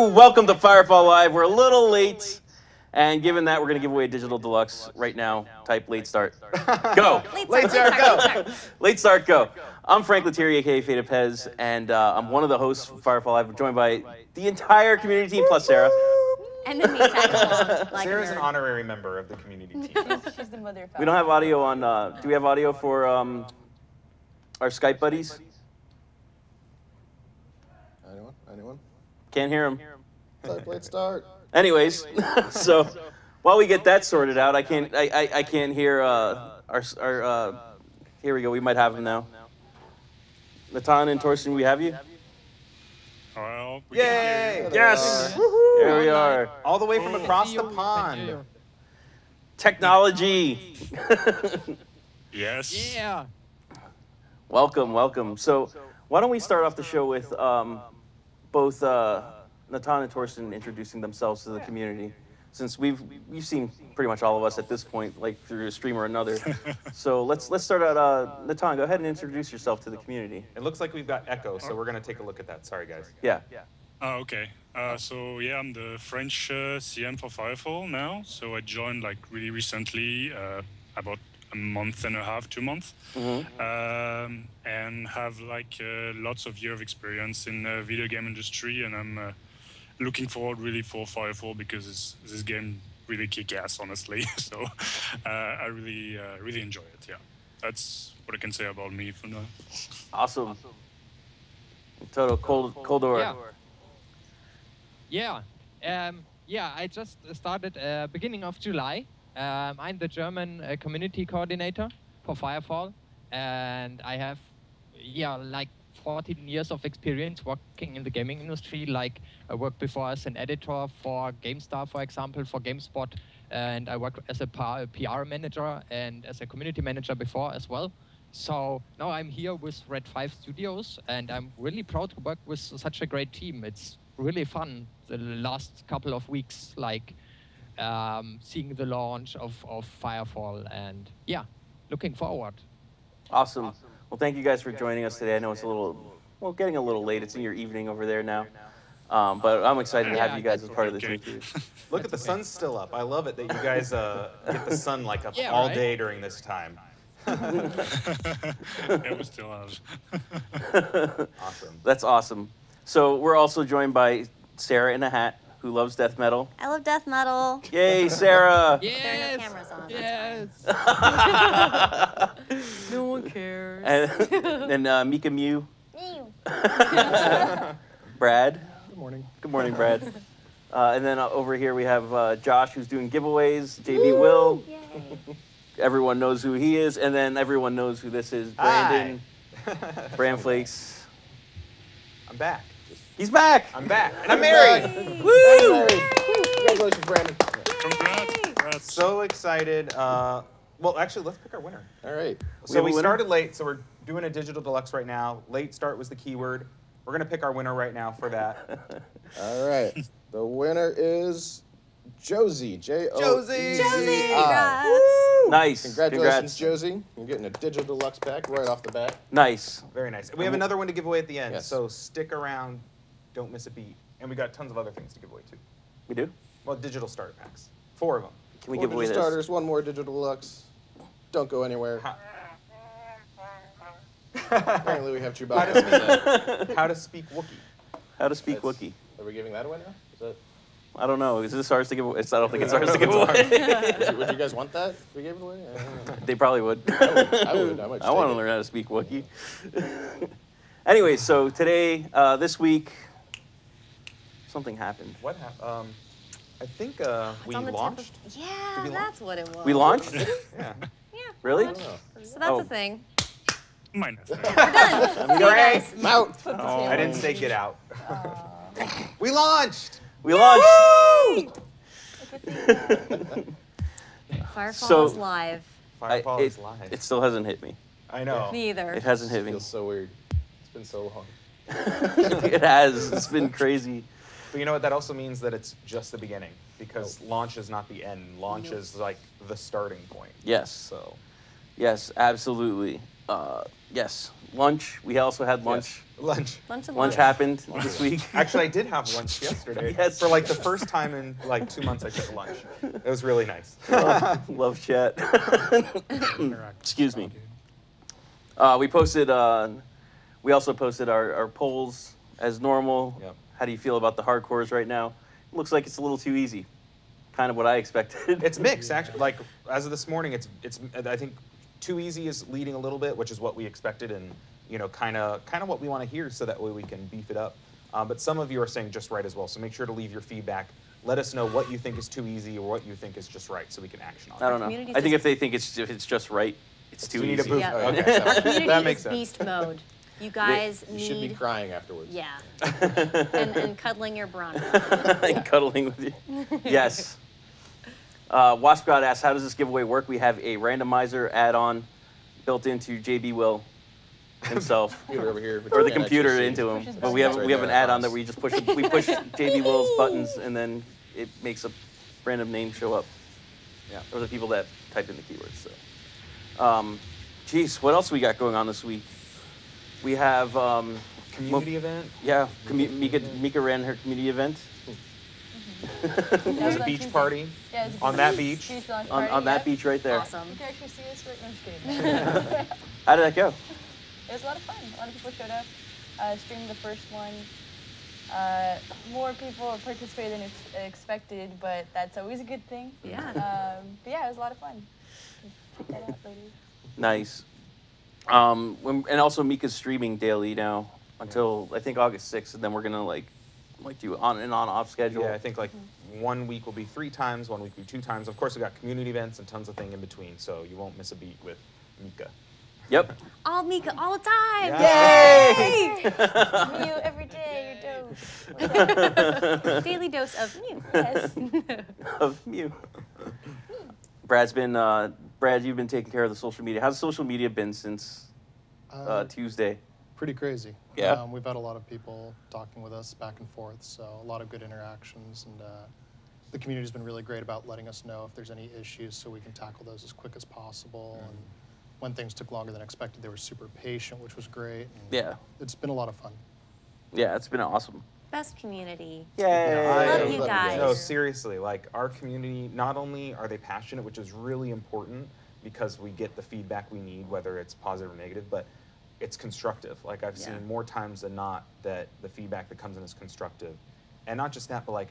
Woo! Welcome to Firefall Live. We're a little late, and given that, we're going to give away a digital deluxe right now. Type late start. Go. Late start, go. Late start, go. I'm Frank Lettieri, aka Feta Pez, and I'm one of the hosts of Firefall Live. I'm joined by the entire community team plus Sarah. And then me tag along. Like Sarah's an honorary member of the community team. She's the mother of We don't have audio on. Do we have audio for our Skype buddies? Anyone? Can't hear them. Type late start. Anyways, so while we get that sorted out, I can't hear our here we go. We might have him now. Natan and Torsten, we have you. Well, Yay! Yes. Here we are. All the way from across the pond. Technology. yes. Yeah. Welcome, welcome. So why don't we start off the show with both Natan and Torsten introducing themselves to the community, since we've seen pretty much all of us at this point, like through a stream or another. So let's start out. Natan, go ahead and introduce yourself to the community. It looks like we've got echo, so we're gonna take a look at that. Sorry, guys. Yeah. Okay. So yeah, I'm the French CM for Firefall now. So I joined like really recently, about a month and a half, 2 months, and have like lots of years of experience in the video game industry, and I'm looking forward really for Firefall because this game really kick ass, honestly. So I really enjoy it. Yeah, that's what I can say about me for now. Awesome. Toto Coldor. Yeah. I just started beginning of July. I'm the German community coordinator for Firefall, and I have, like 14 years of experience working in the gaming industry. Like I worked before as an editor for GameStar, for example, for GameSpot, and I worked as a PR manager and as a community manager before as well. So now I'm here with Red 5 Studios, and I'm really proud to work with such a great team. It's really fun the last couple of weeks, like seeing the launch of Firefall, and yeah, looking forward. Awesome. Well, thank you guys for joining us today. I know it's getting a little late. It's in your evening over there now. But I'm excited to have you guys as part of the team too. Look at the sun's still up. I love it that you guys get the sun like up all day during this time. Yeah, we still have. Awesome. That's awesome. So we're also joined by Sarah in a hat, who loves death metal. I love death metal. Yay, Sarah! Yes. There are no cameras on. Yes. No one cares. And Mika Mew. Brad. Good morning. Good morning, Brad. And then over here we have Josh, who's doing giveaways. JB Will. Yay. Everyone knows who he is, and then everyone knows who this is. Brandon. Bran Flakes. I'm back. He's back. I'm back, and I'm married. Woo! Congratulations, Brandon. Congrats. So excited. Well, actually, let's pick our winner. All right. So we started late, so we're doing a digital deluxe right now. Late start was the keyword. We're gonna pick our winner right now for that. All right. The winner is Josie. Josie. Josie, congrats. Nice. Congratulations, Congrats. Josie. You're getting a digital deluxe pack right off the bat. Nice. Very nice. We have another one to give away at the end, Yes. so stick around. Don't miss a beat. And we got tons of other things to give away too. We do? Well, digital starter packs. 4 of them. Can we 4 give away digital this? starters, 1 more digital deluxe. Don't go anywhere. Apparently we have Chewbacca. How to speak Wookiee. How to speak Wookiee. Are we giving that away now? Is that? I don't know. Is this ours to give away? I don't think it's ours to give away. Would you guys want that if we gave it away? I don't know. They probably would. I would. I might. I want to learn how to speak Wookiee. Anyway, so today, this week, something happened. What happened? I think we On the launched. Yeah, we that's what it was. We launched? Yeah. Yeah. Really? I don't know. So that's Oh. a thing. Minus. We're done. See you guys. I'm out. Oh. I didn't say get out. We launched. We launched! Firefall So- is live. Firefall is live. It still hasn't hit me. I know. Me either. It hasn't hit It me. feels so weird. It's been so long. It has. It's been crazy. But you know what? That also means that it's just the beginning, because launch is not the end. Launch is like the starting point. Yes. So Yes, absolutely. Yes. Lunch. We also had lunch Lunch. Lunch and Lunch happened this week. Actually, I did have lunch yesterday. Yes. For like the first time in like 2 months, I took lunch. It was really nice. Love chat. Interact. Excuse me. Okay. We posted. We also posted our polls as normal. Yep. How do you feel about the hardcores right now? It looks like it's a little too easy. Kind of what I expected. It's mixed, actually. Like as of this morning, it's. I think too easy is leading a little bit, which is what we expected, and kind of what we want to hear, so that way we can beef it up. But some of you are saying just right as well, so make sure to leave your feedback. Let us know what you think is too easy or what you think is just right, so we can action on it. I don't know. community's I think just- if they think it's just right, it's too We need a easy. booth. Yeah. Okay, Our community that makes is sense. beast mode. You guys You should be need, crying afterwards. yeah, and cuddling your Bronco. And cuddling with you. Yes. Wasp God asks, how does this giveaway work? We have a randomizer add-on built into JB Will himself, Computer over here, but or you the can't computer actually see. into him. Pushes But we have buttons. we have an Right there, add-on that boss. we just push JB Will's buttons, and then it makes a random name show up. Yeah. Or the people that type in the keywords. So, geez, what else we got going on this week? We have Community event. yeah, Mika ran her community event. It was a beach party Yeah, it's on that beach. Tuesday lunch on party, that yeah. beach right there. Awesome. You can actually see us right now. Just kidding. How did that go? It was a lot of fun. A lot of people showed up. Streamed the first one. More people participated than expected, but that's always a good thing. Yeah. But yeah, it was a lot of fun. Check that out, ladies. Nice. And also Mika's streaming daily now until I think August 6th, and then we're gonna like do on and on off schedule. Yeah, I think like 1 week will be 3 times, 1 week will be 2 times. Of course, we got community events and tons of things in between, so you won't miss a beat with Mika. Yep. All Mika, all the time. Yay! Mew every day, you're dope. Daily dose of Mew. Yes. Of Mew. Brad, you've been taking care of the social media. How's social media been since Tuesday? Pretty crazy. Yeah. We've had a lot of people talking with us back and forth, so a lot of good interactions, and the community's been really great about letting us know if there's any issues so we can tackle those as quick as possible. And when things took longer than expected, they were super patient, which was great. And Yeah. It's been a lot of fun. Yeah, it's been awesome. Best community. Yay! Love you love guys. No, seriously, like our community, not only are they passionate, which is really important because we get the feedback we need, whether it's positive or negative, but it's constructive. Like I've Yeah. seen more times than not that the feedback that comes in is constructive. And not just that, but like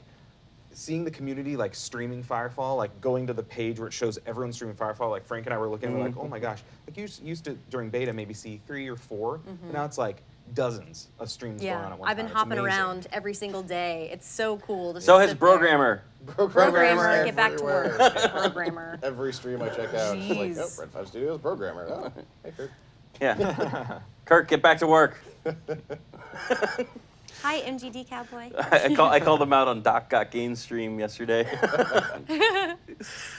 seeing the community like streaming Firefall, like going to the page where it shows everyone streaming Firefall, like Frank and I were looking, we're like, oh my gosh. Like you used to, during beta, maybe see 3 or 4, and now it's like dozens of streams going on Yeah, at one I've been time. It's hopping amazing. around every single day. It's so cool to So just has sit there. Programmer. Programmer, get back to work. everywhere. Programmer. Every stream I check out, it's like, oh, Jeez. Red 5 Studios, programmer. Oh, hey, Kurt. Yeah. Kirk, get back to work. Hi, MGD Cowboy. I called him out on Doc Got Games stream yesterday. That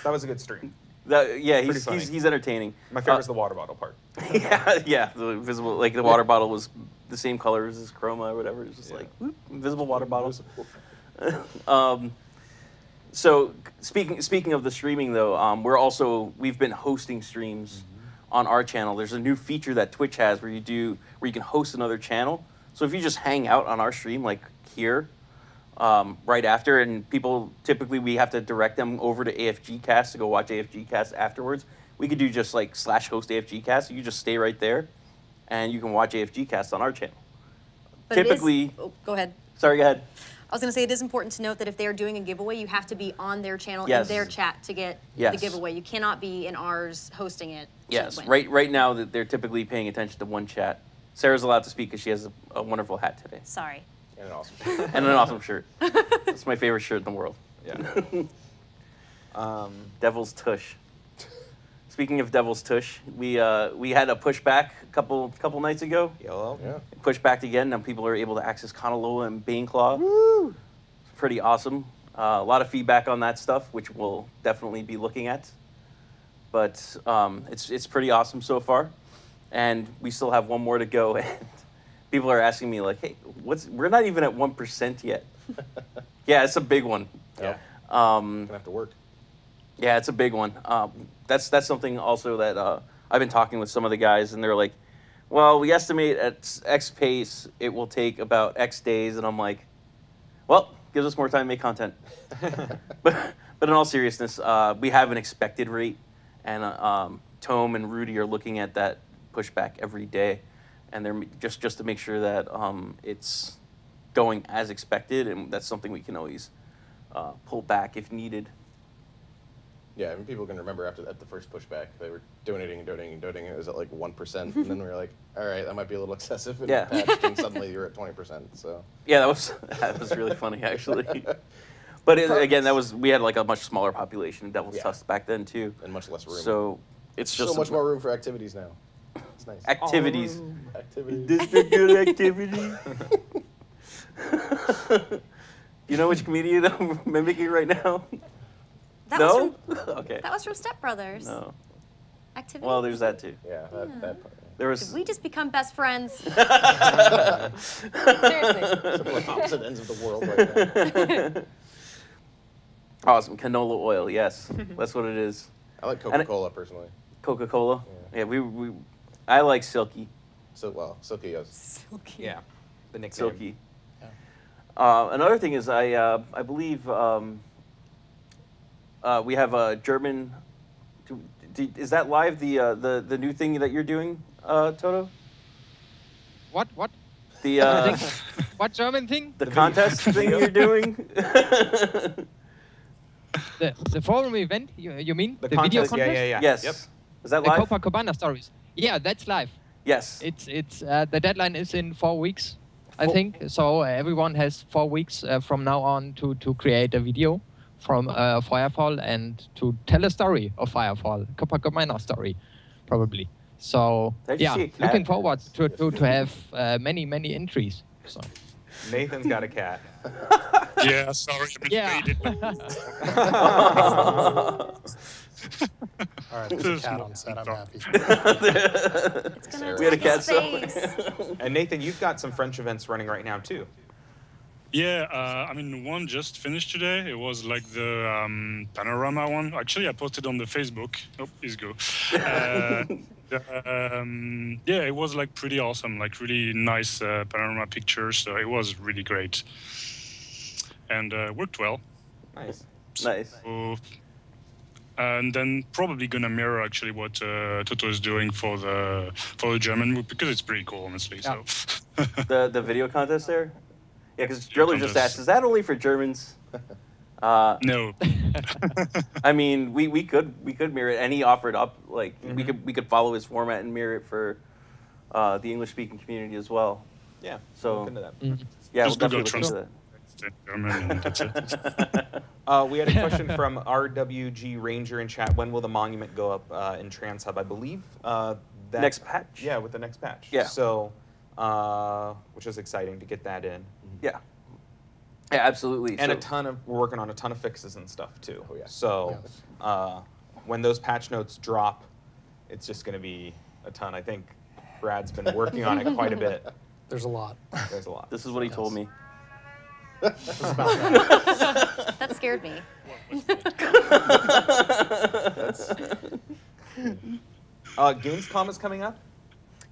was a good stream. Yeah, Pretty funny. he's entertaining. My favorite is the water bottle part. Yeah, the visible, like the water bottle was the same color as his chroma or whatever. It's just like whoop, invisible water bottles. So speaking of the streaming though, we've been hosting streams on our channel. There's a new feature that Twitch has where you can host another channel. So if you just hang out on our stream like here, right after, and people typically we have to direct them over to AFG Cast to go watch AFG Cast afterwards. We could do just like /host AFG Cast. You just stay right there, and you can watch AFG Cast on our channel. But it is- Typically, go ahead. sorry, go ahead. I was going to say it is important to note that if they are doing a giveaway, you have to be on their channel Yes. in their chat to get Yes. the giveaway. You cannot be in ours hosting it. to Yes, win. right now that they're typically paying attention to one chat. Sarah's allowed to speak because she has a wonderful hat today Sorry. And an awesome shirt. and an awesome shirt. It's my favorite shirt in the world. Yeah. Devil's Tush. Speaking of Devil's Tush, we had a pushback a couple nights ago. Yellow. Yeah. Pushed back again. Now people are able to access Kanaloa and Baneclaw. Woo! Pretty awesome. A lot of feedback on that stuff, which we'll definitely be looking at. But it's pretty awesome so far, and we still have one more to go. And people are asking me like, "Hey, we're not even at 1% yet." Yeah, it's a big one. Yeah. Um, Gonna have to work. Yeah, it's a big one. That's something also that I've been talking with some of the guys, and they're like, well, we estimate at X pace it will take about X days, and I'm like, well, gives us more time to make content. but in all seriousness, we have an expected rate, and Tome and Rudy are looking at that pushback every day, and they're just to make sure that it's going as expected, and that's something we can always pull back if needed. Yeah, I mean, people can remember at the first pushback, they were donating. It was at like 1%, and then we were like, all right, that might be a little excessive. And Yeah. patched, and suddenly you're at 20%. So Yeah, that was really funny actually. But again, we had like a much smaller population of Devil's Tusk back then too, and much less room. so it's just so much more room for activities now. It's nice. activities. Activities. This is a good activity. You know which comedian I'm mimicking right now? That No? was from, Okay. that was from Step Brothers. No. Activity. Well, there's that too. Yeah, that part. There was. Did we just become best friends? Seriously. So like opposite ends of the world right now. Awesome. Canola oil, yes. That's what it is. I like Coca-Cola personally. Coca-Cola? Yeah, I like Silky. So, Silky, yes. Silky. Yeah, the nickname. Silky. Another thing is I believe we have a German. Is that live? The new thing that you're doing, Toto? What? The What German thing? the contest thing you're doing. The forum event? You mean The video contest, contest? yeah. Yes. Yep. Is that The live? Copacabana stories. Yeah, that's live. Yes. It's the deadline is in 4 weeks, I think. So everyone has 4 weeks from now on to create a video from Firefall and to tell a story of Firefall, Copacabana story, probably. So Did you yeah, see a cat? looking forward to have many entries. So Nathan's got a cat. Yeah, sorry. Yeah. invaded. All right, there's a cat on set. I'm happy. It's gonna We had a take cat his face. And Nathan, you've got some French events running right now too. Yeah, I mean, one just finished today. It was like the panorama one. Actually, I posted on the Facebook. Oh, please go. Yeah, it was like pretty awesome, like really nice panorama pictures. So it was really great, and worked well. Nice. Nice. So, and then probably gonna mirror actually what Toto is doing for the German book because it's pretty cool, honestly. Yeah. So. The video contest there. Yeah, because Driller just contest. asked, is that only for Germans? No. I mean, we could mirror it, and he offered up like we could follow his format and mirror it for the English speaking community as well. Yeah. So- look into that. Yeah, Just we'll Google definitely look into German, and that's it. that. We had a question from RWG Ranger in chat. When will the monument go up in Trans Hub? I believe that Next patch. Yeah, with the next patch. Yeah. So, which is exciting to get that in. Yeah. Yeah, absolutely. And So- we're working on a ton of fixes and stuff too. Oh, yeah. So, when those patch notes drop, it's just going to be a ton. I think Brad's been working on it quite a bit. There's a lot. There's a lot. This is what he told me. It's about that. That scared me. Gamescom is coming up.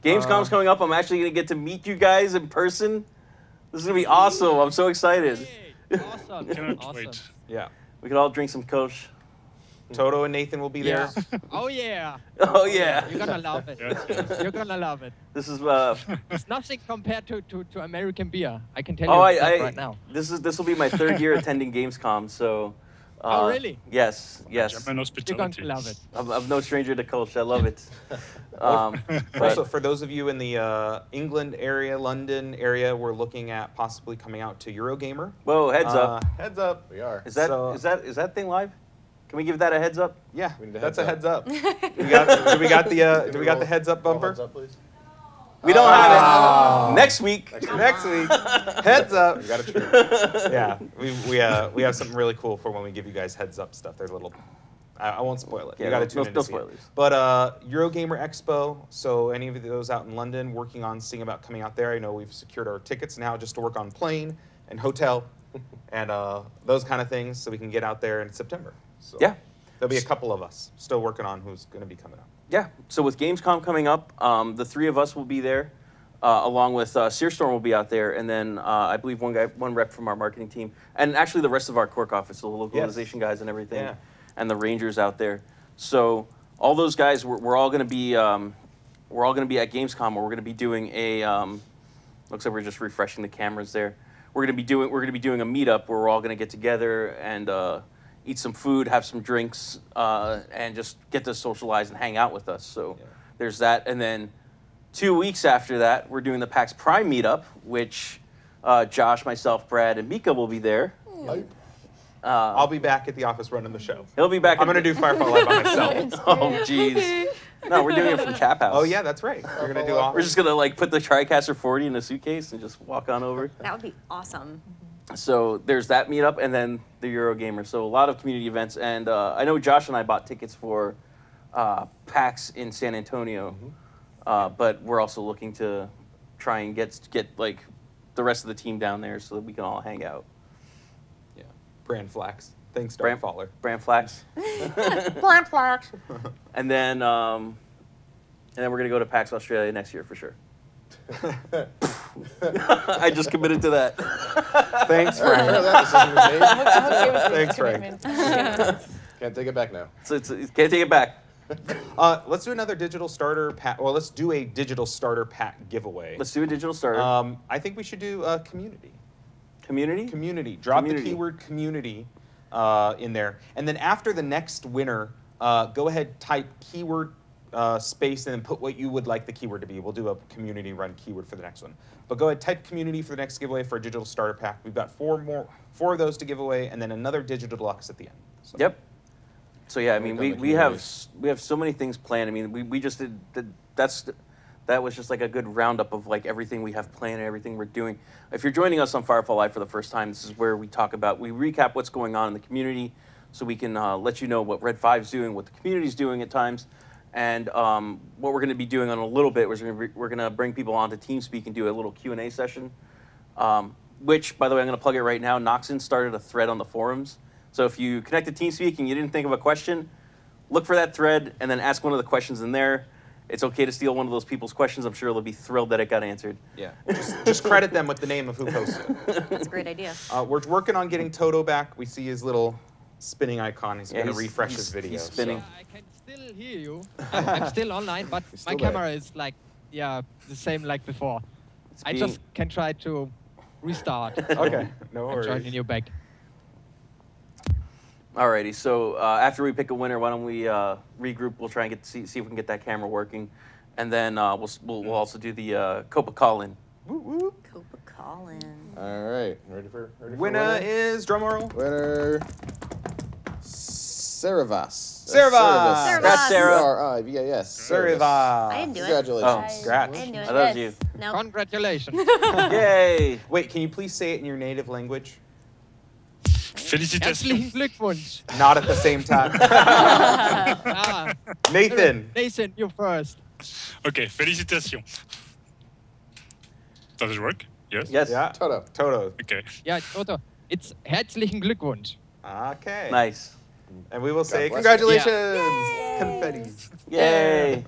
Gamescom's coming up. I'm actually going to get to meet you guys in person. This is going to be awesome. I'm so excited. Yay, awesome. Cannot awesome. wait. Yeah. We could all drink some Kolsch. Toto and Nathan will be Yeah. there. Oh yeah. Oh, yeah. You're gonna love it. Yes. You're gonna love it. This is It's nothing compared to American beer. I can tell oh, you that right now. This will be my third year attending Gamescom, so. Oh, really? Yes. German You're going hospitality. to love it. I'm no stranger to Kolsch. I love it. But Also, for those of you in the England area, London area, we're looking at possibly coming out to Eurogamer. whoa, heads up. Heads up. We are. Is that so- is that thing live? Can we give that a heads up? Yeah, We need a that's a heads heads up. Do we got the heads up bumper? Heads up, please. We don't have it. Next week. Next week, heads up. We got a treat. Yeah, we have something really cool for when we give you guys heads up stuff. There's a little. I won't spoil it. Yeah, you got to no tune in to see it. spoilers. But Eurogamer Expo. So any of those out in London, working on seeing about coming out there. I know we've secured our tickets now just to work on plane and hotel, and those kind of things, so we can get out there in September. So Yeah. there'll be a couple of us still working on who's going to be coming up. Yeah. So with Gamescom coming up, the three of us will be there, along with Searstorm will be out there, and then I believe one rep from our marketing team, and actually the rest of our Cork office, the localization guys and everything, Yeah. and the Rangers out there. So all those guys, we're all going to be at Gamescom, where we're going to be doing a. Looks like we're just refreshing the cameras there. We're going to be doing a meetup where we're all going to get together and eat some food, have some drinks, and just get to socialize and hang out with us. So there's that. And then 2 weeks after that, we're doing the PAX Prime meetup, which Josh, myself, Brad, and Mika will be there. I'll be back at the office running the show. He'll be back. I'm going to do Firefall Live by myself. Oh, jeez. No, we're doing it from Cap House. Oh, yeah, that's right. We're going to do all. We're just going to like put the TriCaster 40 in a suitcase and just walk on over. That would be awesome. So there's that meetup, and then the Eurogamer. So a lot of community events, and I know Josh and I bought tickets for PAX in San Antonio, but we're also looking to try and get like the rest of the team down there so that we can all hang out. Yeah. Brand Flax. Thanks, Brand Faller. Brand Flax. Brand Flax. And then we're gonna go to PAX Australia next year for sure. I just committed to that. Thanks, All right, Frank. that decision was made. I'm okay with Thanks, this Frank. commitment. Can't take it back now. So it's can't take it back. Let's do another digital starter pack. Well, let's do a digital starter pack giveaway. Let's do a digital starter. I think we should do community. Community? Community. Drop Community. the keyword community in there. And then after the next winner, go ahead, type keyword space, and then put what you would like the keyword to be. We'll do a community run keyword for the next one. But go ahead, type community for the next giveaway for a digital starter pack. We've got four of those to give away, and then another digital deluxe at the end. So. Yep. So yeah, I mean, We've done the we have so many things planned. I mean, we just did that was just like a good roundup of like everything we have planned and everything we're doing. If you're joining us on Firefall Live for the first time, this is where we recap what's going on in the community, so we can let you know what Red 5's doing, what the community's doing at times, and what we're going to be doing on a little bit. We're going to bring people onto TeamSpeak and do a little Q&A session. Which, by the way, I'm going to plug it right now. Noxon started a thread on the forums. So if you connect to TeamSpeak and you didn't think of a question, look for that thread and then ask one of the questions in there. It's okay to steal one of those people's questions. I'm sure they'll be thrilled that it got answered. Yeah, just credit them with the name of who posted it. That's a great idea. We're working on getting Toto back. We see his little spinning icon. He's going to refresh his video. He's spinning. I can still hear you. I'm still online, but my still camera is like, the same like before. I being- just can try to restart. Okay, no I'm joining worries. you back. Alrighty, so after we pick a winner, why don't we regroup? We'll try and see if we can get that camera working, and then we'll also do the Copa call-in. Copa Colin. All right, ready for Winner is, drum roll. winner Ceravas. Ceravas. That's Sarah. Ceravas. Ceravas. I didn't do it. Congratulations. Oh. Congrats. I didn't do I it. thought it was you. No. Congratulations. Yay! Wait, can you please say it in your native language? Félicitations. Herzlichen Glückwunsch. Not at the same time. Ah, Nathan. Nathan, you first. Okay, félicitations. Does it work? Yes? Yes. Yeah. Toto. Toto. Okay. Yeah, Toto. It's herzlichen Glückwunsch. Okay. Nice. And we will say bless you. congratulations. Confetti. Yay!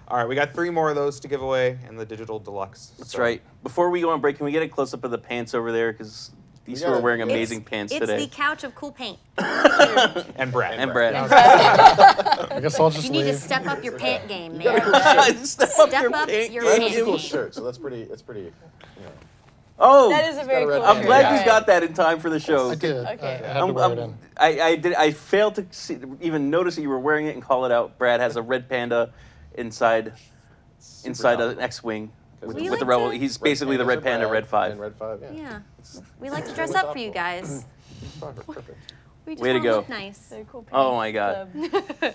All right, we got 3 more of those to give away and the digital deluxe. That's So- right. Before we go on break, can we get a close-up of the pants over there? Because these two are wearing amazing pants It's today. the couch of cool paint. And Brad. And Brad. I guess I'll just You need to leave. step up your pant game, You got a man. cool shirt. Step Step your up pant your game. That's a pant cool game. shirt, so that's pretty, you know. Oh, That is a very got a red cool I'm shirt. glad All you right. got that in time for the show. I did. Okay. I had to wear it in. I failed to even notice that you were wearing it and call it out. Brad has a red panda inside dumb. an X-wing with, We with the like rebel. to- He's basically the red panda, red 5. And red 5, yeah. Yeah. We like to dress up for you guys. Perfect. We just Way to want go. look nice. They're cool pants. Oh my God. Club.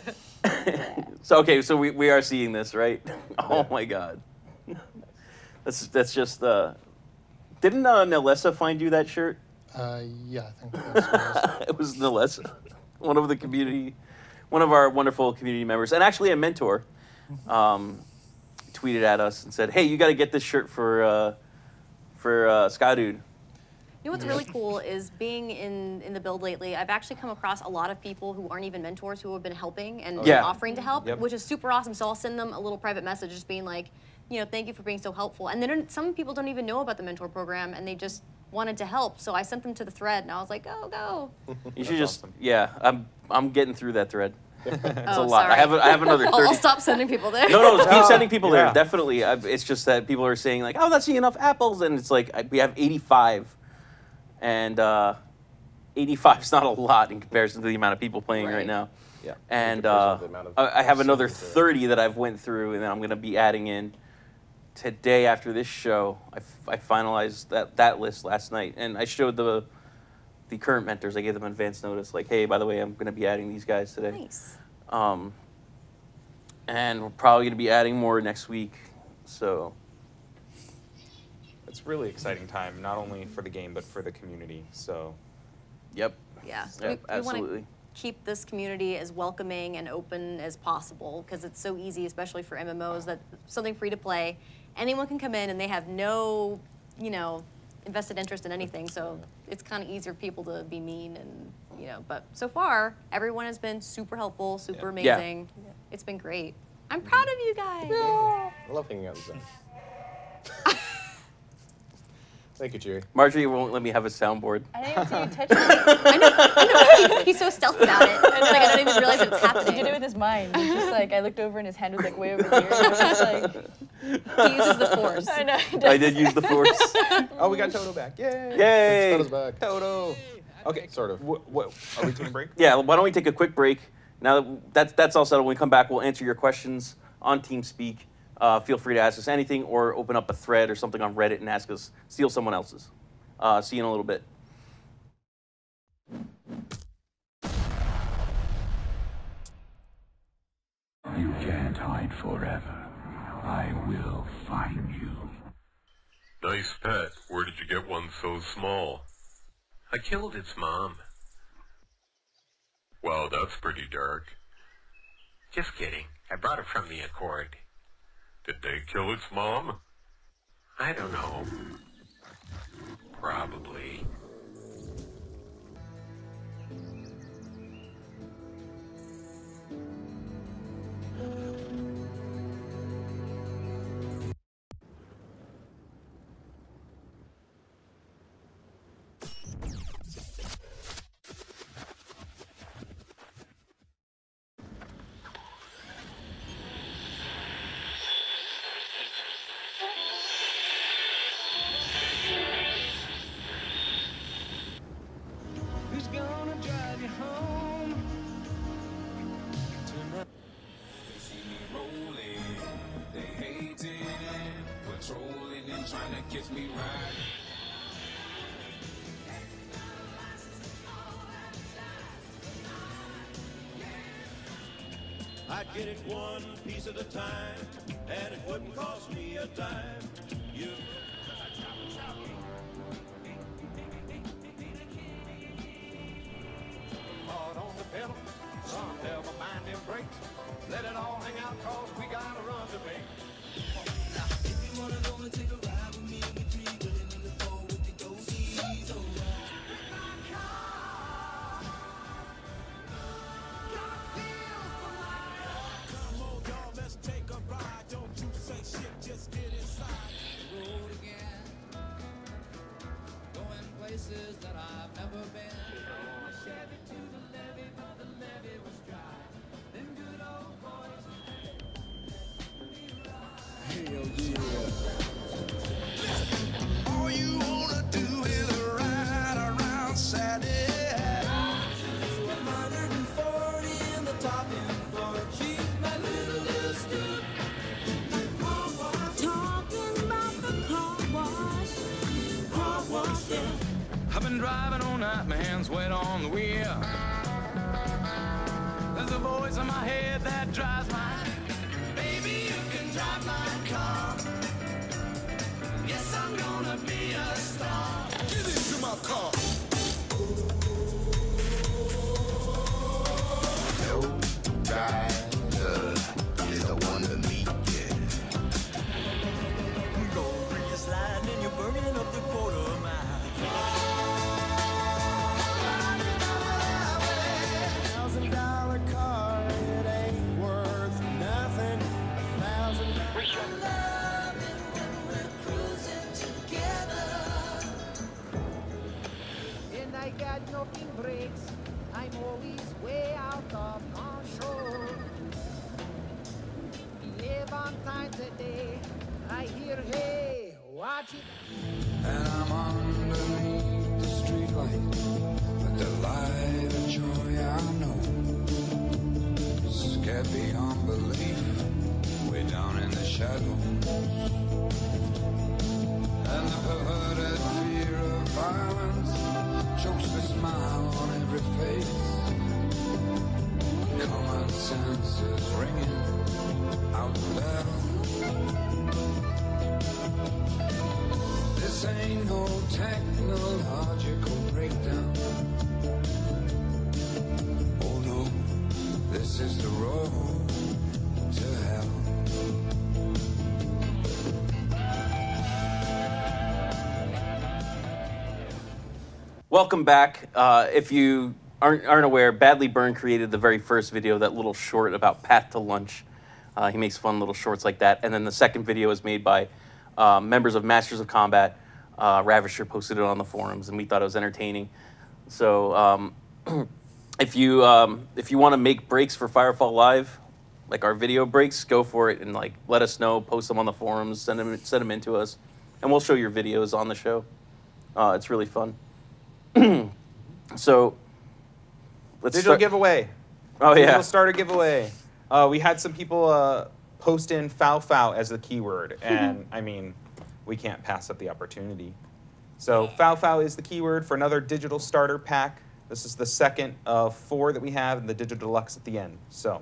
So okay, so we are seeing this, right? Oh my God. That's just didn't Nalessa find you that shirt? Yeah, I think that's what it was. It was Nalessa, one of our wonderful community members, and actually a mentor, tweeted at us and said, "Hey, you got to get this shirt for Sky Dude." You know what's really cool is being in the build lately, I've actually come across a lot of people who aren't even mentors who have been helping and offering to help, which is super awesome. So I'll send them a little private message just being like, you know, thank you for being so helpful. And then some people don't even know about the mentor program and they just wanted to help. So I sent them to the thread and I was like, go. You should just, I'm getting through that thread. It's a Oh, lot. sorry. I have another 30. I'll stop sending people there. No, keep sending people there. Definitely. It's just that people are saying like, oh, not seeing enough apples, and it's like we have 85, and 85 is not a lot in comparison to the amount of people playing right now. Yeah. And The amount of I have another servers 30 that I've went through, and then I'm going to be adding in today after this show. I finalized that list last night, and I showed the current mentors. I gave them advance notice, like, hey, by the way, I'm going to be adding these guys today. Nice. And we're probably going to be adding more next week. So It's really exciting time, not only for the game but for the community. So, yep. Yeah. Yep, We want absolutely. to keep this community as welcoming and open as possible because it's so easy, especially for MMOs, that something free to play. Anyone can come in and they have no, invested interest in anything. So it's kind of easier for people to be mean and, but so far, everyone has been super helpful, super amazing. Yeah. It's been great. I'm proud of you guys. I love hanging out with them. Thank you, Jerry. Marjorie won't let me have a soundboard. I didn't see you touch it. I know. He's so stealthy about it. It's like I don't even realize it's happening. He did it with his mind. It's just like I looked over and his hand was like way over here. And it was just like he uses the force. I know. I did use the force. oh, we got Toto back! Yay! Yay! Toto's back. Toto. Okay, Sort of. What are we taking a break? Yeah, why don't we take a quick break? Now that's all settled. When we come back, we'll answer your questions on TeamSpeak. Feel free to ask us anything or open up a thread or something on Reddit and ask us, steal someone else's. See you in a little bit. You can't hide forever. I will find you. Nice pet. Where did you get one so small? I killed its mom. Wow, that's pretty dark. Just kidding. I brought it from the Accord. Did they kill its mom? I don't know. Probably. Who's gonna drive you home tonight? They see me rolling, they hating, patrolling and trying to catch me riding. I'd get it one piece at a time, and it wouldn't cost me a dime. Hard on the pedal, some never mind them brakes. Let it all hang out, cause we got a run to make. If you wanna go and take a ride with me and the three, willing in the four with the go-sees, alright. Come on, y'all, let's take a ride. Don't you say shit, just get inside. Road again, going places that I've never been. Chevy to the levee, but the levee was dry. Them good old boys. Hell yeah. All you wanna do is ride around Saturday. 140 in the top end floor. She's my little scoop. Talking about the car wash. Car wash, yeah. I've been driving all night, my hands wet on the wheel. There's a voice in my head that drives my. Baby, you can drive my car. Yes, I'm gonna be a star. Get into my car. No rider is the one to meet you. Go, you're sliding and you're burning up the quarter mile. making breaks. I'm always way out of control. 11 times a day, I hear, hey, watch it. And I'm underneath the streetlight, with the light of joy I know. Scared beyond belief, way down in the shadows. And the perverted fear of violence chokes the smile on every face. Common sense is ringing out loud. This ain't no technological breakdown. Oh no, this is the road to hell. Welcome back. If you aren't aware, Badly Burned created the very first video, that little short about Path to Lunch. He makes fun little shorts like that. And then the second video is made by members of Masters of Combat. Ravisher posted it on the forums, and we thought it was entertaining. So if you want to make breaks for Firefall Live, like our video breaks, go for it and like let us know. Post them on the forums. Send them in to us, and we'll show your videos on the show. It's really fun. So let's Digital start. giveaway. Oh yeah. Digital starter giveaway. We had some people post in "fow" as the keyword, and I mean, we can't pass up the opportunity. So "fow" is the keyword for another digital starter pack. This is the second of 4 that we have, and the digital deluxe at the end. So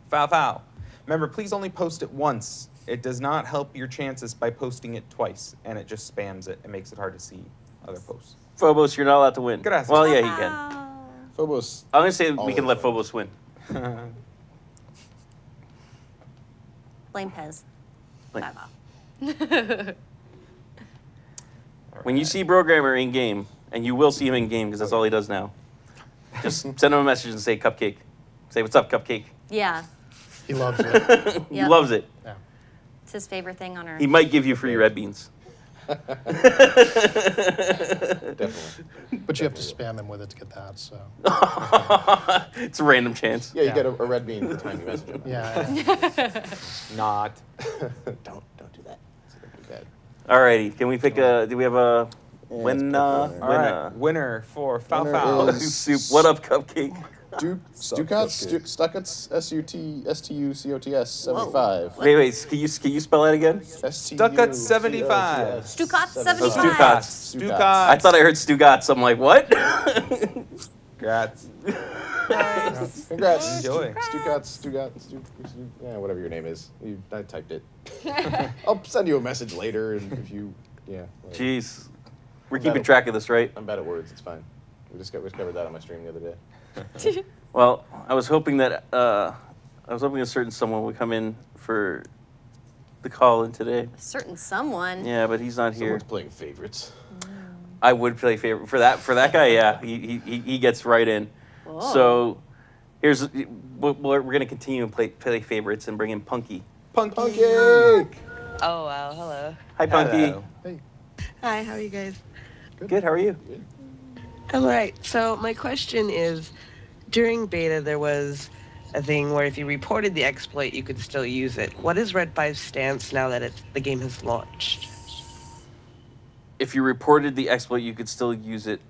"fow." Remember, please only post it once. It does not help your chances by posting it twice, and it just spams it. It makes it hard to see other posts. Phobos, you're not allowed to win. Gracias. Well, yeah, he can. Phobos. I'm gonna say we always can let wins. Phobos win. Blame Pez. Blame- Bye-bye. When you see Programmer in game, and you will see him in game because that's all he does now, just send him a message and say Cupcake. Say, what's up, Cupcake? Yeah, He loves it. He Yep. loves it. Yeah. it's his favorite thing on earth. He might give you free red beans. Definitely. But you have to spam him with it to get that, so. It's a random chance. Yeah, you Yeah. get a red bean the time you message him. Yeah. Not. Don't do that. It's gonna be bad. Alrighty, can we pick a? Do we have a win? let's pick a All right, winner for "fow." Winner is- Soup. What up, Cupcake? Stucots, Stucots, 75. Wait. Can you spell that again? Stucots 75. Stucots Oh, 75. Stucots. Stucots. I thought I heard Stugots. I'm like, what? Congrats. Congrats. Enjoy. Stucots, yeah, whatever your name is. I typed it. I'll send you a message later, and if you, yeah. whatever. Jeez, we're I'm keeping bad track of this, right? I'm bad at words. It's fine. We covered that on my stream the other day. Well, I was hoping that a certain someone would come in for the call in today. A certain someone. Yeah, but he's not here. Someone's playing favorites. I would play favorite for that guy. Yeah, he gets right in. Whoa. So here's we're gonna continue and play favorites and bring in Punky. Punky. Okay. Oh, wow. Hello. Hi, Punky. Hello. Hi, how are you guys? Good. How are you? I'm all right. So my question is, during beta, there was a thing where if you reported the exploit, you could still use it. What is Red 5's stance now that the game has launched? If you reported the exploit, you could still use it.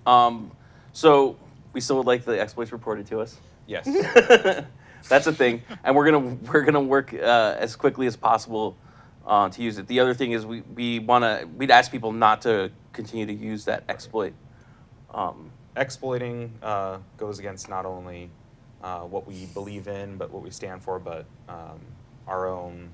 So we still would like the exploits reported to us. Yes. That's a thing, and we're gonna work as quickly as possible to use it. The other thing is we'd ask people not to continue to use that exploit. Exploiting goes against not only what we believe in, but what we stand for, but our own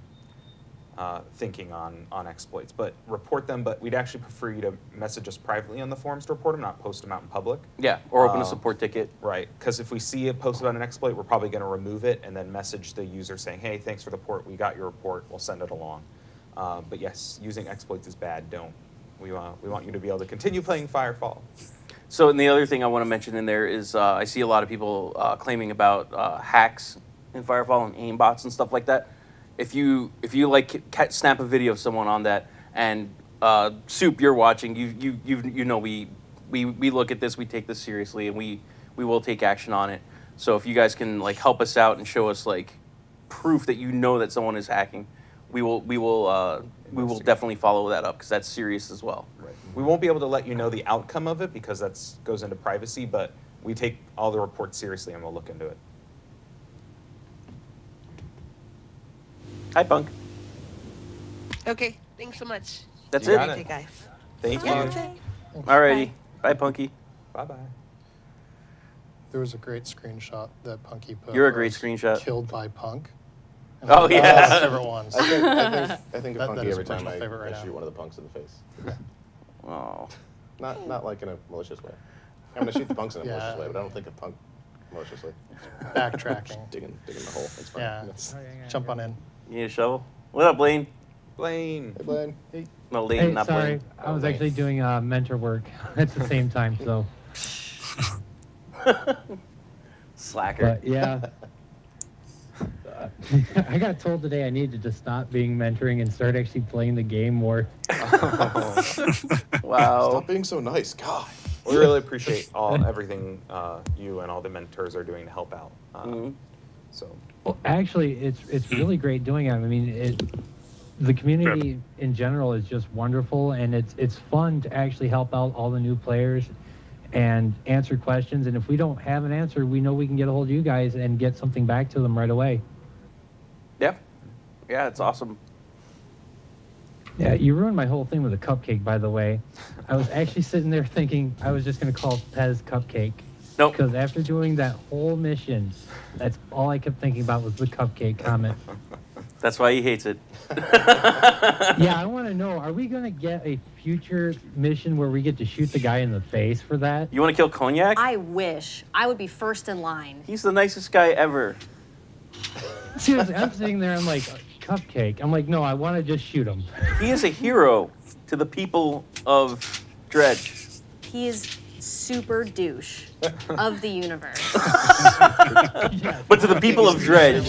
thinking on exploits. But report them, but we'd actually prefer you to message us privately on the forums to report them, not post them out in public. Yeah, or open a support ticket. Right, because if we see a post about an exploit, we're probably going to remove it and then message the user saying, hey, thanks for the report, we got your report, we'll send it along. But yes, using exploits is bad, don't. We want you to be able to continue playing Firefall. So, and the other thing I want to mention in there is I see a lot of people claiming about hacks in Firefall and aimbots and stuff like that. If you like snap a video of someone on that, and Soup, you're watching, you know we we look at this, we take this seriously, and we will take action on it. So if you guys can like help us out and show us like proof that you know that someone is hacking, we will definitely follow that up because that's serious as well. Right. We won't be able to let you know the outcome of it because that goes into privacy, but we take all the reports seriously and we'll look into it. Hi, Punk. Okay, thanks so much. That's You it. got Okay, guys. Thank Yeah, you. that's it. Alrighty. Bye, Punky. Bye-bye. There was a great screenshot that Punky put. You're a where great it was screenshot. Killed by Punk. And Oh, that was yeah. one of my favorite ones. I think of That Punky is every my time favorite right I now. shoot one of the punks in the face. Oh. Not like in a malicious way. I'm gonna shoot the punks in a Yeah. malicious way, but I don't think of punk maliciously. Backtracking. digging the hole. It's fine. Yeah. Jump on in. You need a shovel? What up, Blaine? Blaine. Hey, Blaine. No, Lane, Hey, not sorry, Blaine. I was actually doing mentor work at the same time, so. Slacker. But yeah. I got told today I needed to stop being mentoring and start actually playing the game more. Wow. Stop being so nice, God. We really appreciate everything you and all the mentors are doing to help out. So. Well, actually, it's really great doing it. I mean, the community in general is just wonderful, and it's fun to actually help out all the new players and answer questions. And if we don't have an answer, we know we can get a hold of you guys and get something back to them right away. Yeah. Yeah, it's awesome. Yeah, you ruined my whole thing with the cupcake, by the way. I was actually sitting there thinking I was just going to call Pez Cupcake. Nope. Because after doing that whole mission, that's all I kept thinking about was the cupcake comment. That's why he hates it. Yeah, I want to know, are we going to get a future mission where we get to shoot the guy in the face for that? You want to kill Cognac? I wish. I would be first in line. He's the nicest guy ever. Seriously, I'm sitting there, I'm like, cupcake. I'm like, no, I want to just shoot him. He is a hero to the people of Dredge. He is super douche of the universe. But to the people of Dredge,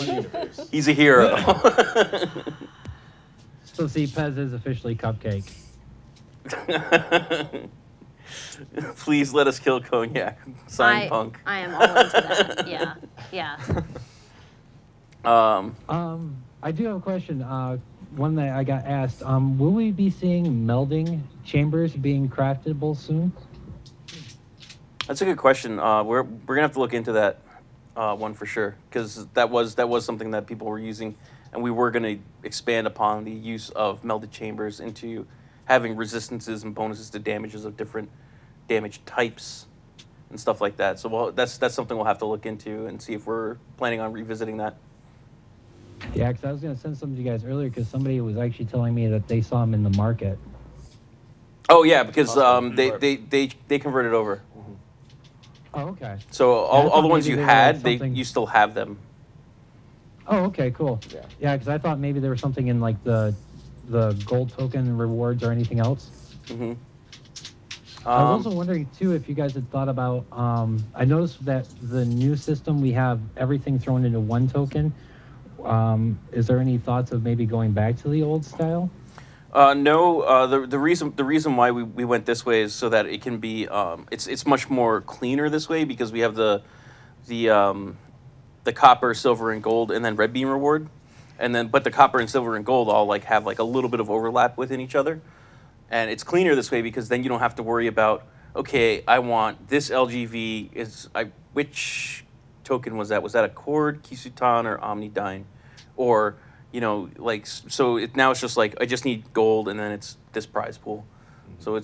he's a hero. So see, Pez is officially cupcake. Please let us kill Cognac. Sign Punk. I am all into that. Yeah, yeah. I do have a question. One that I got asked. Will we be seeing melding chambers being craftable soon? That's a good question. We're gonna have to look into that one for sure, because that was something that people were using, and we were gonna expand upon the use of melded chambers into having resistances and bonuses to damages of different damage types and stuff like that. So that's something we'll have to look into and see if we're planning on revisiting that. Yeah, because I was going to send some to you guys earlier because somebody was actually telling me that they saw them in the market. Oh yeah, because they converted over. Oh, okay. So all the ones maybe you they were had, something- you still have them. Oh, okay, cool. Yeah, because I thought maybe there was something in like the gold token rewards or anything else. Mm-hmm. I was also wondering too if you guys had thought about. I noticed that the new system we have everything thrown into one token. Is there any thoughts of maybe going back to the old style? No. The reason why we went this way is so that it can be it's much more cleaner this way, because we have the copper, silver, and gold, and then red beam reward, but the copper and silver and gold all have a little bit of overlap within each other, and it's cleaner this way because then you don't have to worry about, okay, I want this LGV which token was that? Was that a Cord, Kisutan, or Omnidyne? Or, now it's just I just need gold, and then it's this prize pool. So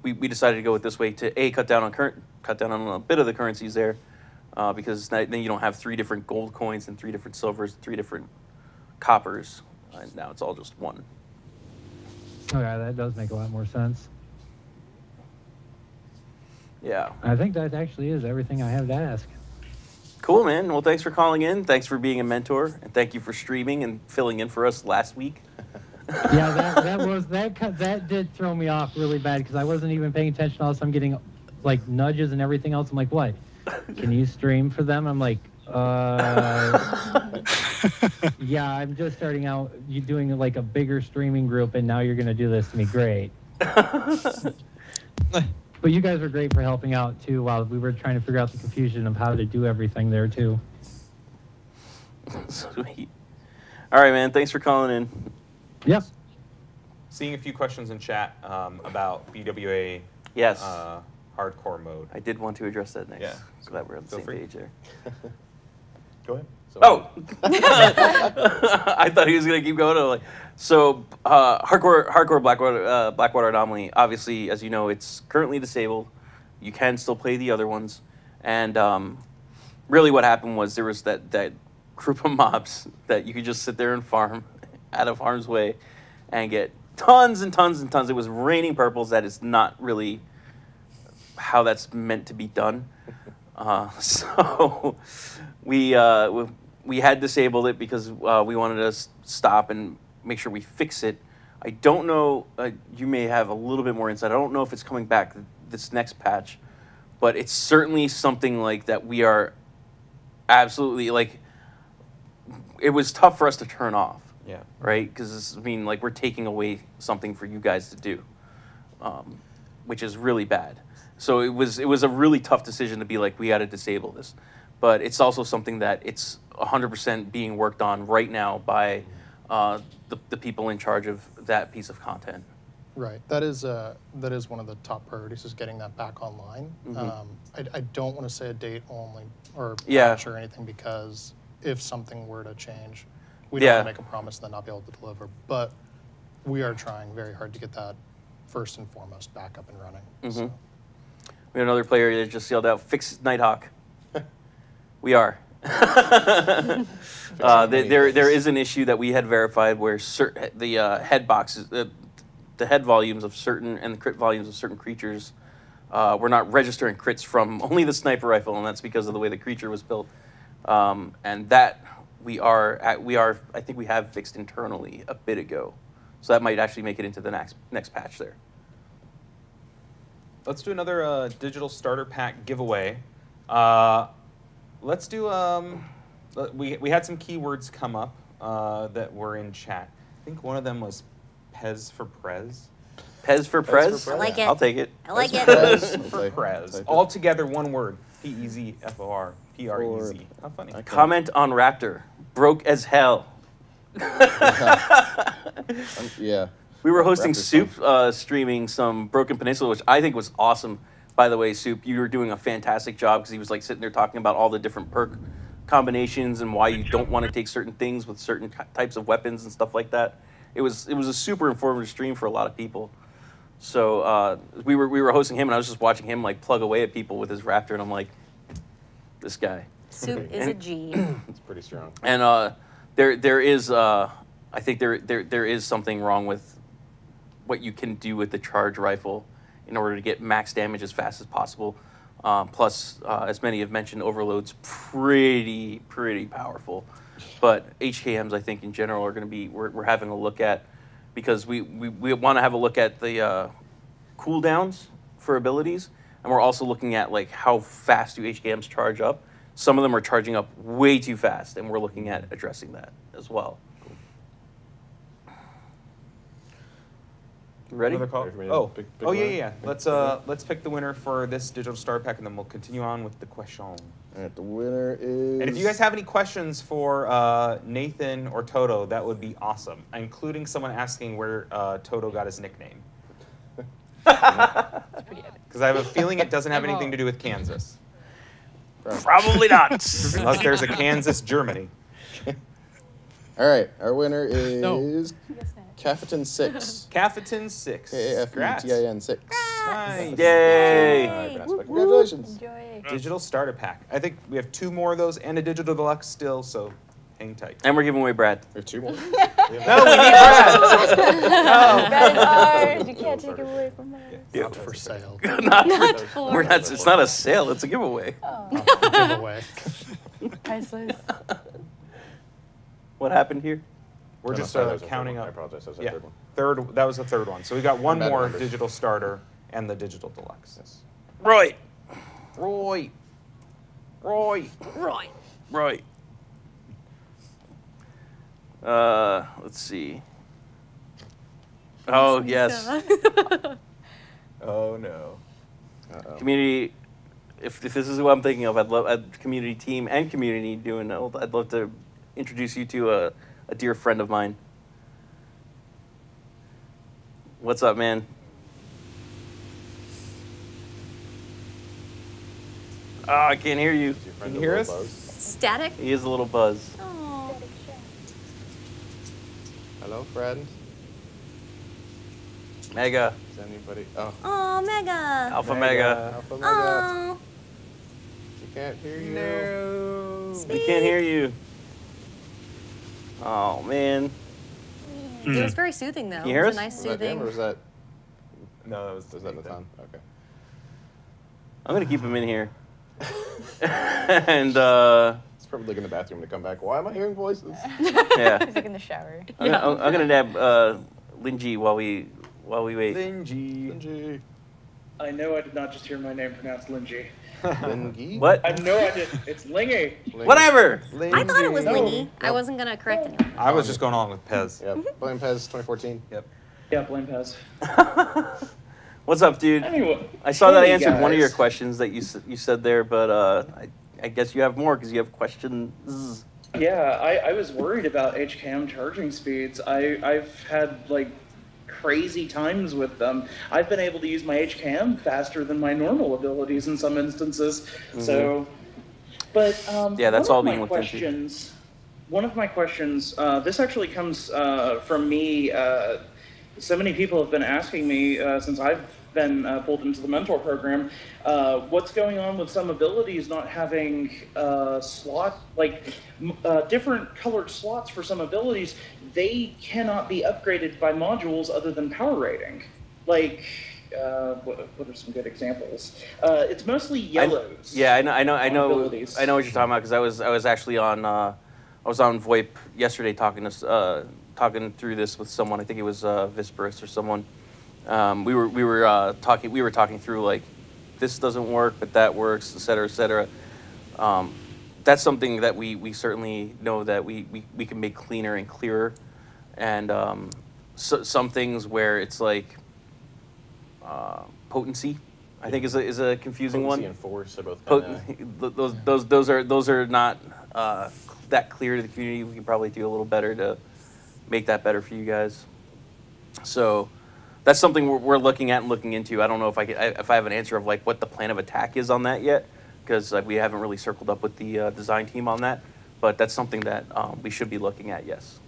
we decided to go with this way to cut down on a bit of the currencies there, because then you don't have 3 different gold coins and 3 different silvers, 3 different coppers. And now it's all just one. Okay, that does make a lot more sense. Yeah. I think that actually is everything I have to ask. Cool, man. Well, thanks for calling in. Thanks for being a mentor, and thank you for streaming and filling in for us last week. Yeah, that did throw me off really bad because I wasn't even paying attention. All of a sudden, I'm getting nudges and everything else. I'm like, what? Can you stream for them? I'm like, yeah, I'm just starting out. You're doing a bigger streaming group, and now you're gonna do this to me. Great. But you guys were great for helping out too while we were trying to figure out the confusion of how to do everything there too. Sweet. All right, man. Thanks for calling in. Yep. Seeing a few questions in chat about BWA Yes. hardcore mode. I did want to address that next. Yeah. So glad we're on the Feel same free. page there. Go ahead. Oh! I thought he was going to keep going. I'm like, so, hardcore Blackwater Anomaly, obviously, as you know, it's currently disabled. You can still play the other ones. And really what happened was there was that group of mobs that you could just sit there and farm out of harm's way and get tons and tons and tons. It was raining purples. That is not really how that's meant to be done. So we had disabled it because we wanted to stop and make sure we fix it. I don't know, you may have a little bit more insight. I don't know if it's coming back this next patch, but it's certainly something like that we are absolutely, like, it was tough for us to turn off. Yeah. Right? Because, I mean, like, we're taking away something for you guys to do, which is really bad. So it was a really tough decision to be like, we got to disable this. But it's also something that it's 100% being worked on right now by the people in charge of that piece of content. Right. That is one of the top priorities, is getting that back online. I don't want to say a date only or patch or anything, because if something were to change, we don't want to make a promise and then not be able to deliver. But we are trying very hard to get that first and foremost back up and running. So. We have another player that just yelled out, "Fix Nighthawk." We are. There is an issue that we had verified where the head boxes, the head volumes of certain and the crit volumes of certain creatures were not registering crits from only the sniper rifle, and that's because of the way the creature was built. And that we are, I think we have fixed internally a bit ago, so that might actually make it into the next patch there. Let's do another digital starter pack giveaway. Let's do, we had some keywords come up that were in chat. I think one of them was Pez for Prez. Pez for Prez? I like it. I'll take it. I like it. Pez for Prez. All together, one word. P-E-Z-F-O-R. P-R-E-Z. How funny. Comment on Raptor. Broke as hell. Yeah. We were hosting Raptor's Soup streaming some Broken Peninsula, which I think was awesome. By the way, Soup, you were doing a fantastic job, because he was like sitting there talking about all the different perk combinations and why you don't want to take certain things with certain types of weapons and stuff like that. It was a super informative stream for a lot of people. So we were hosting him, and I was just watching him like plug away at people with his Raptor, and I'm like, this guy. Soup is a G. It's pretty strong. And there is I think there is something wrong with what you can do with the charge rifle in order to get max damage as fast as possible. Plus, as many have mentioned, Overload's pretty powerful. But HKMs, I think, in general, are going to be, we're having a look at, because we want to have a look at the cooldowns for abilities, and we're also looking at like how fast do HKMs charge up. Some of them are charging up way too fast, and we're looking at addressing that as well. Ready? Another call? Oh, yeah. Let's pick the winner for this digital star pack, and then we'll continue on with the question. All right, the winner is... And if you guys have any questions for Nathan or Toto, that would be awesome, including someone asking where Toto got his nickname. Because I have a feeling it doesn't have anything to do with Kansas. Probably not. Unless there's a Kansas, Germany. All right, our winner is Cafetin 6. Cafetin 6. K-A-F-E-T-I-N 6. Nice. Yay! Congratulations. Enjoy. Digital starter pack. I think we have 2 more of those and a digital deluxe still, so hang tight. And we're giving away Brad. There are 2 more. No, we need Brad. No. Brad is ours. You can't take it away from us. Not for sale. Not for. It's not a sale. It's a giveaway. Giveaway. Priceless. What happened here? We're just sorry, that was the counting third one. up. I apologize. That was the Yeah, third one. that was the third one. So we got one Bad more numbers. digital starter and the digital deluxe. Yes. Roy. Let's see. Oh, yes. Oh, no. Community. If this is what I'm thinking of, I'd love a community team and community doing. I'd love to introduce you to a dear friend of mine. What's up, man? Oh, I can't hear you. Can you hear us? Static? He is a little buzz. Oh. Hello, friend. Mega. Is anybody? Oh. Oh, Mega. Alpha Mega. Alpha Mega. Oh. She can't hear you. No. We can't hear you. Oh, man. It was very soothing, though. Can you hear it us? was a nice Was that him soothing. or was that? No, that was Nathan? Okay. I'm going to keep him in here. And, He's probably looking in the bathroom to come back. Why am I hearing voices? yeah. He's like in the shower. I'm gonna nab Linji while we wait. Linji. I know I did not just hear my name pronounced Linji. Lingy? What? I know I did. It's Lingy. Whatever. I thought it was No. Lingy. I wasn't going to correct anyone. I was just going on with Pez. Yep. Blame Pez 2014. Yep. Yeah, blame Pez. What's up, dude? Anyway, I saw that I hey, answered one of your guys. questions that you said there, but I guess you have more because you have questions. Yeah, I was worried about HCAM charging speeds. I've had like crazy times with them. I've been able to use my HCAM faster than my normal abilities in some instances. So, but Yeah, that's one all of my being looked into. questions. One of my questions. This actually comes from me. So many people have been asking me since I've been pulled into the mentor program, what's going on with some abilities not having different colored slots for some abilities? They cannot be upgraded by modules other than power rating. Like, what are some good examples? It's mostly yellows. I know abilities. what you're talking about because I was actually on I was on VoIP yesterday talking through this with someone. I think it was Visperus or someone. We were talking through like this doesn't work, but that works, et cetera, et cetera. That's something that we certainly know that we can make cleaner and clearer, and some things where it's like potency, I think is a confusing Potency one. and force are both Those are not that clear to the community. We can probably do a little better to make that better for you guys. So that's something we're looking at and looking into. I don't know if I have an answer of like what the plan of attack is on that yet, because we haven't really circled up with the design team on that. But that's something that we should be looking at. Yes.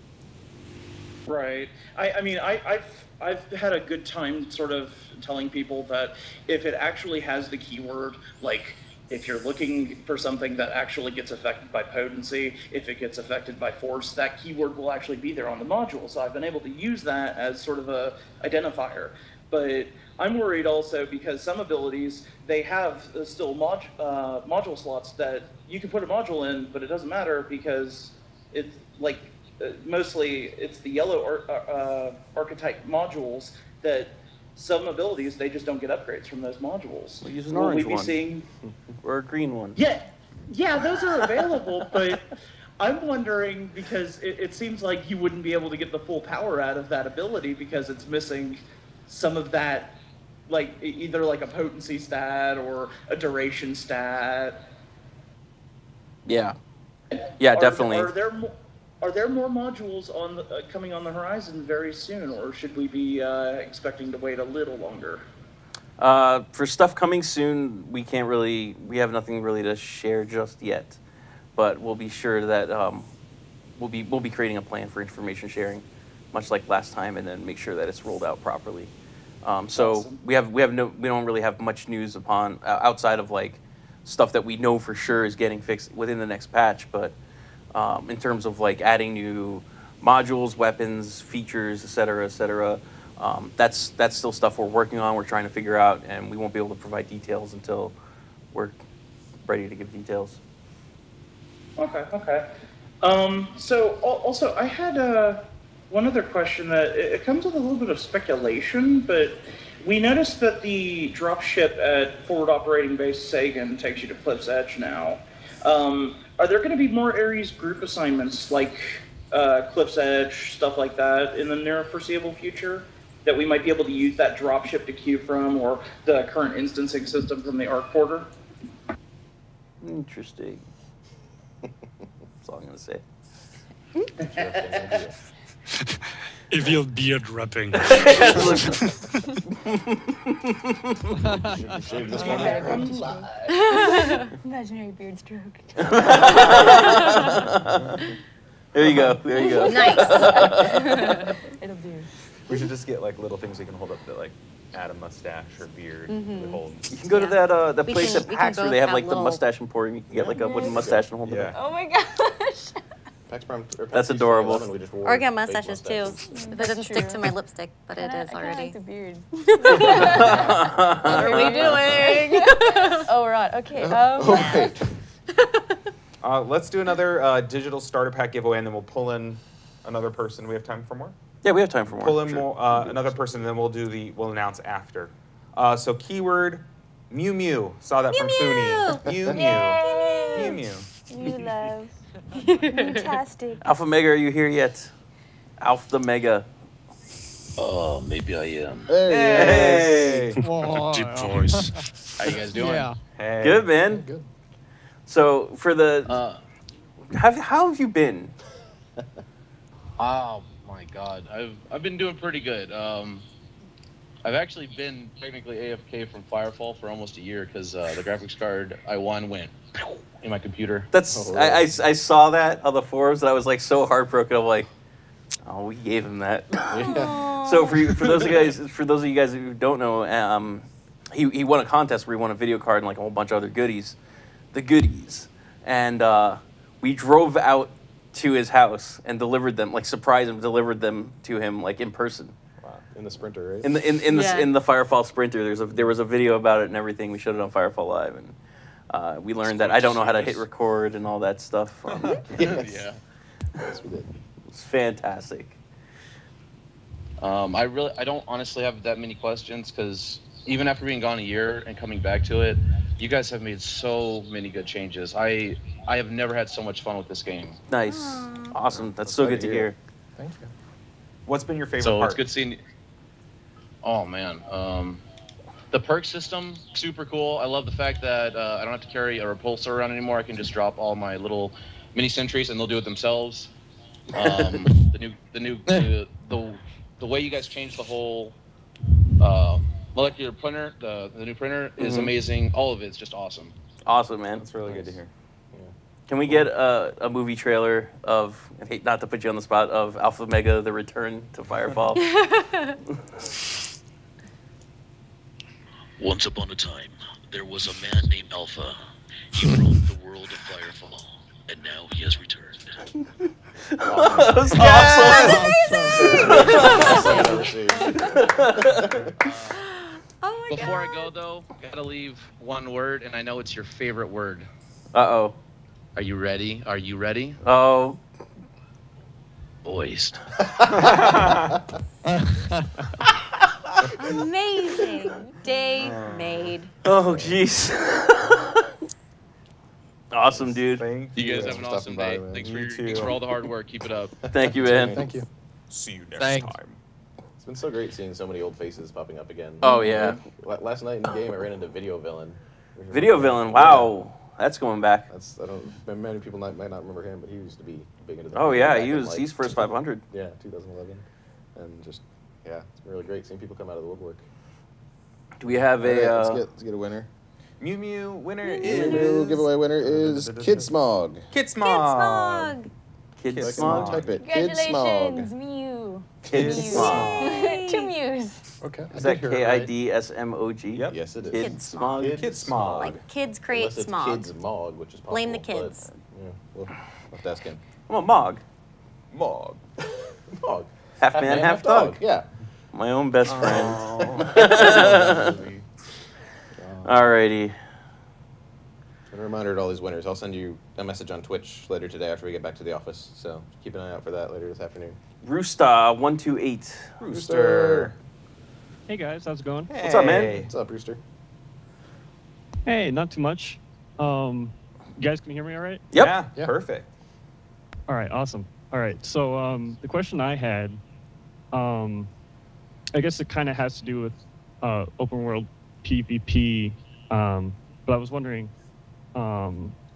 Right. I mean, I've had a good time sort of telling people that if it actually has the keyword, like if you're looking for something that actually gets affected by potency, if it gets affected by force, that keyword will actually be there on the module. So I've been able to use that as sort of a identifier. But I'm worried also because some abilities, they have still module slots that you can put a module in, but it doesn't matter because it's like mostly it's the yellow archetype modules that some abilities, they just don't get upgrades from those modules. We'll use an Will orange we be one. seeing... Or a green one. Yeah, those are available, but I'm wondering because it seems like you wouldn't be able to get the full power out of that ability because it's missing some of that, like either like a potency stat or a duration stat. Yeah. Yeah, definitely. Are there more modules on coming on the horizon very soon, or should we be expecting to wait a little longer? For stuff coming soon, we have nothing really to share just yet, but we'll be sure that we'll be creating a plan for information sharing, much like last time, and then make sure that it's rolled out properly. So Awesome. we don't really have much news upon outside of like stuff that we know for sure is getting fixed within the next patch, but in terms of like adding new modules, weapons, features, et cetera, that's still stuff we're working on. We're trying to figure out, and we won't be able to provide details until we're ready to give details. Okay. So also, I had one other question that it comes with a little bit of speculation, but we noticed that the dropship at Forward Operating Base Sagan takes you to Cliff's Edge now. Are there going to be more Ares group assignments like Cliff's Edge, stuff like that, in the near foreseeable future? that we might be able to use that dropship to queue from, or the current instancing system from the Arc Porter. Interesting. That's all I'm gonna say. If you'll be a dropping. Shave this one Imaginary beard stroke. There you go. There you go. Nice. It'll do. We should just get like little things we can hold up that like add a mustache or beard to hold. You can go to that that We place can- at we can PAX where both they have have like the little- mustache emporium. You can get like a wooden mustache and hold it. Yeah. up. Oh my gosh. PAX Prime, or PAX That's East adorable. 2011, we just wore Or I got fake mustaches too. mustaches. If it doesn't stick to my lipstick, but it is I already. like the beard. What are we doing? Oh, right. Okay. Wait. Let's do another digital starter pack giveaway, and then we'll pull in another person. We have time for more? Yeah, we have time for more. Pull in Sure. more, another person, and then we'll announce after. So keyword Mew Mew. Saw that from Funi. Mew Mew. Mew Mew. You love. Fantastic. Alpha Mega, are you here yet? Alpha Mega. Oh, maybe I am. Hey. Deep voice. How you guys doing? Yeah. Hey. Good, man. Good. So for the how have you been? Oh my God, I've been doing pretty good. I've actually been technically AFK from Firefall for almost a year because the graphics card I won went in my computer. That's I saw that on the forums and I was like so heartbroken. I'm like, oh, we gave him that. So for those of you guys who don't know, he won a contest where he won a video card and like a whole bunch of other goodies, and we drove out to his house and delivered them, like surprised him, delivered them to him like in person. Wow. In the Sprinter, right? In the Firefall Sprinter, there was a video about it and everything. We showed it on Firefall Live, and we learned that I don't know how to hit record and all that stuff. Yes. Yeah. Yes, we did. It's fantastic. I don't honestly have that many questions because even after being gone a year and coming back to it, you guys have made so many good changes. I have never had so much fun with this game. Nice, awesome. That's so good to hear. Thank you. What's been your favorite So part? it's good seeing. Oh man, the perk system super cool. I love the fact that I don't have to carry a repulsor around anymore. I can just drop all my little mini sentries and they'll do it themselves. The way you guys changed the whole molecular printer, the new printer is amazing. All of it's just awesome. Awesome, man. That's really good to hear. Can we get a movie trailer of, I hate not to put you on the spot, of Alpha Mega, The Return to Firefall? Once upon a time, there was a man named Alpha. He roamed the world of Firefall, and now he has returned. That was awesome. Oh my Before God. I go though, gotta leave one word, and I know it's your favorite word. Uh-oh. Are you ready? Are you ready? Oh. Moist. Amazing. Day made. Oh, jeez. Awesome, dude. Thank You guys you. have an for awesome stopping by, day. man. Thanks You thanks too. for all the hard work. Keep it up. Thank you, man. Thank you. See you next Thanks. time. It's been so great seeing so many old faces popping up again. Oh, yeah. Last night in the game, I ran into Video Villain. Video Villain, wow. That's going back. That's many people might not remember him, but he used to be big into the. Oh, yeah, back in, he's first 500. Yeah, 2011, and just it's been really great seeing people come out of the woodwork. Do we have All right, a... let's get a winner. Mew Mew winner New is giveaway winner is Kid Smog. Kid Smog. Smog. Kid Like, Smog? Type it. Kid Congratulations, Smog. Mew. Kid Mew. Smog. 2 Mews. Okay. Is that KIDSMOG? Yep. Yes, it is. Kid Smog? Kid Smog. Like kids create Unless it's smog. Kids Mog, which is possible. Blame the but, kids. yeah, we'll have to ask him. I'm a Mog. Mog. Mog. Half man, half dog. Yeah. My own best friend. Oh. Alrighty. And a reminder to all these winners, I'll send you a message on Twitch later today after we get back to the office. So keep an eye out for that later this afternoon. Roosta128. Rooster. Hey guys, how's it going? What's up, man? What's up, Rooster? Hey, not too much. You guys can hear me all right? Yep. Yeah, perfect. All right, awesome. All right, so the question I had, I guess it kind of has to do with open world PvP. But I was wondering,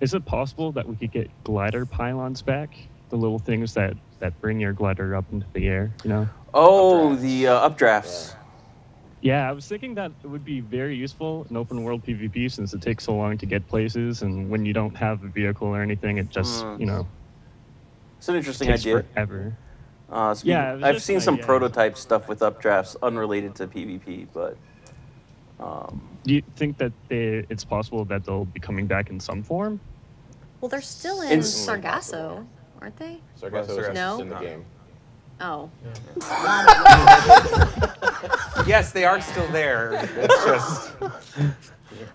is it possible that we could get glider pylons back? The little things that bring your glider up into the air, you know? Oh, the updrafts. Yeah, I was thinking that it would be very useful in open world PvP since it takes so long to get places, and when you don't have a vehicle or anything, it just, you know, it's an interesting takes idea. Forever. Yeah, I've seen some prototype stuff with updrafts unrelated to PvP, but. Do you think that it's possible that they'll be coming back in some form? Well, they're still in Sargasso, aren't they? Sargasso is no? in the game. Oh. Yes, they are still there. It's just.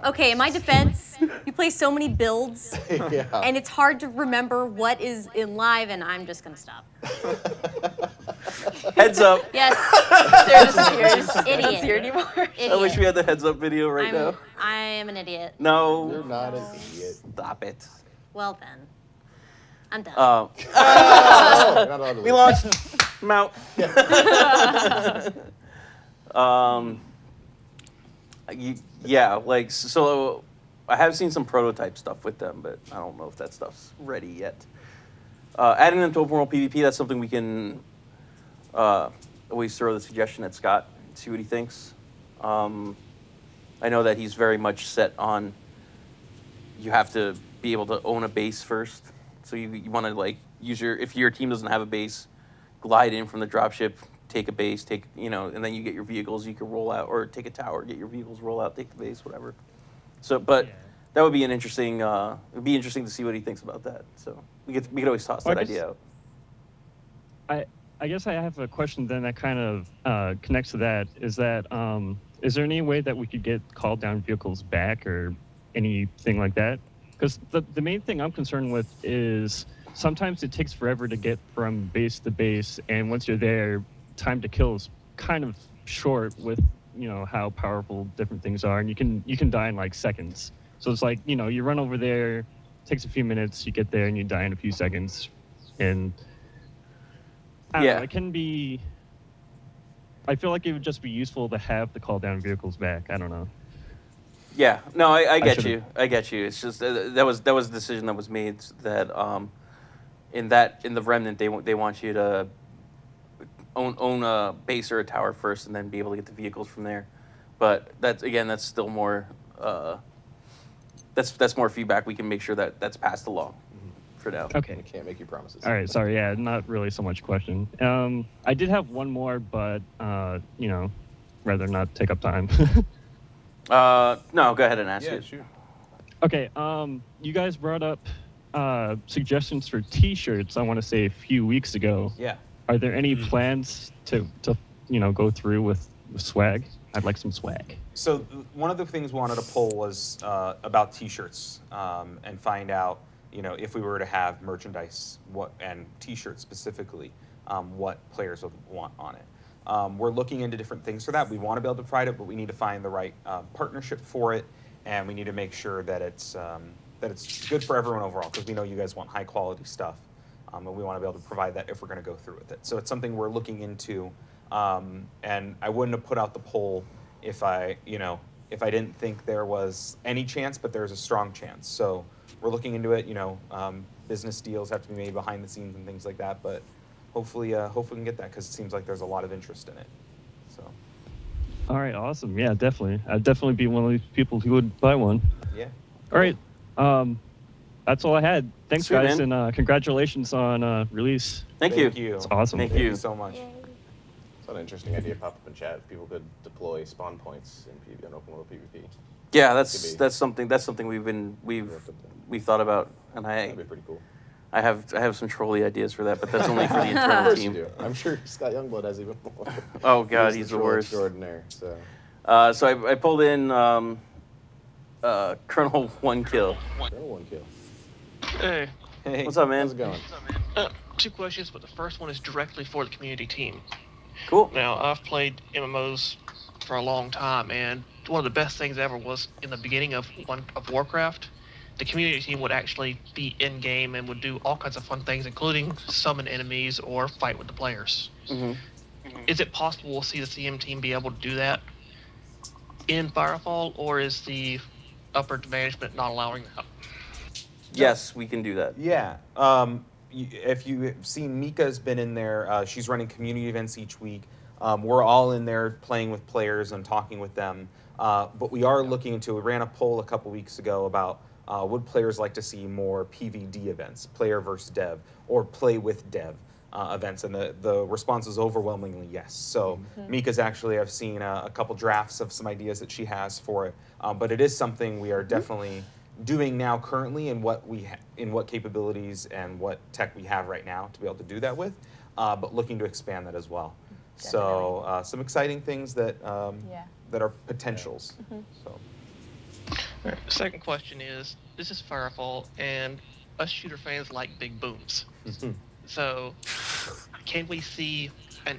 Okay, in my defense, you play so many builds, and it's hard to remember what is in live, and I'm just gonna stop. Heads up. Yes. Sarah disappears. Idiot. I don't see her anymore. Idiot. I wish we had the heads up video right now. I am an idiot. No. You're not an idiot. Stop it. Well then, I'm done. We launched. I'm out. Yeah, like, so I have seen some prototype stuff with them, but I don't know if that stuff's ready yet. Adding them to open world PvP, that's something we can always throw the suggestion at Scott, see what he thinks. I know that he's very much set on you have to be able to own a base first. So you want to, like, use if your team doesn't have a base, glide in from the dropship, take a base, and then you get your vehicles, you can roll out, or take a tower, get your vehicles, roll out, take the base, whatever. So, but that would be an interesting, it'd be interesting to see what he thinks about that. So we could always toss that idea out. I guess I have a question then that kind of connects to that. Is there any way that we could get called down vehicles back or anything like that? Because the main thing I'm concerned with is sometimes it takes forever to get from base to base, and once you're there, time to kill is kind of short with, you know, how powerful different things are, and you can die in like seconds. So it's like, you know, you run over there, takes a few minutes, you get there and you die in a few seconds, and I don't know, it can be. I feel like it would just be useful to have the call down vehicles back. I don't know. Yeah, no, I get you. I get you. It's just that was the decision that was made that in the Remnant they want you to own a base or a tower first and then be able to get the vehicles from there. But that's still more that's more feedback. We can make sure that that's passed along for now. Okay. We can't make you promises. All right, sorry. Yeah, not really so much question. I did have one more, but you know, rather not take up time. No, go ahead and ask it. Shoot. Okay, you guys brought up suggestions for T-shirts, I want to say a few weeks ago. Yeah. Are there any plans to you know, go through with swag? I'd like some swag. So one of the things we wanted to pull was about T-shirts and find out, you know, if we were to have merchandise, and T-shirts specifically, what players would want on it. We're looking into different things for that. We want to be able to provide it, but we need to find the right partnership for it, and we need to make sure that it's good for everyone overall, because we know you guys want high quality stuff, and we want to be able to provide that if we're going to go through with it. So it's something we're looking into, and I wouldn't have put out the poll if I didn't think there was any chance, but there's a strong chance. So we're looking into it. You know, business deals have to be made behind the scenes and things like that, but hopefully we can get that, because it seems like there's a lot of interest in it. So. All right, awesome. Yeah, definitely. I'd definitely be one of these people who would buy one. Yeah. All right. That's all I had. Thanks, Sweet, guys, man. and congratulations on release. Thank you. It's awesome. Thank Thank you you so much. It's an interesting idea pop up in chat. People could deploy spawn points in open world PvP. Yeah, that's something we've thought about, and That'd be pretty cool. I have some trolley ideas for that, but that's only for the internal team. You do. I'm sure Scott Youngblood has even more. Oh God, he's the troll worst. extraordinaire. So. So I pulled in Colonel One Kill. Colonel One Kill. Hey. Hey. What's up, man? How's it going? Two questions, but the first one is directly for the community team. Cool. Now, I've played MMOs for a long time, and one of the best things ever was in the beginning of Warcraft. The community team would actually be in game and would do all kinds of fun things, including summon enemies or fight with the players. Mm-hmm. is it possible we'll see the CM team be able to do that in Firefall, or is the upper management not allowing that? Yes, we can do that. Yeah. If you've seen, Mika's been in there. She's running community events each week. We're all in there playing with players and talking with them. But we are looking into, we ran a poll a couple weeks ago about would players like to see more PvD events, player versus dev, or play with dev events? And the response is overwhelmingly yes. So Mika's actually, I've seen a couple drafts of some ideas that she has for it. But it is something we are definitely doing now currently in what capabilities and what tech we have right now to be able to do that with, but looking to expand that as well. Definitely. So some exciting things that that are potentials. So. All right, second question is, this is Firefall, and us shooter fans like big booms. So can we see a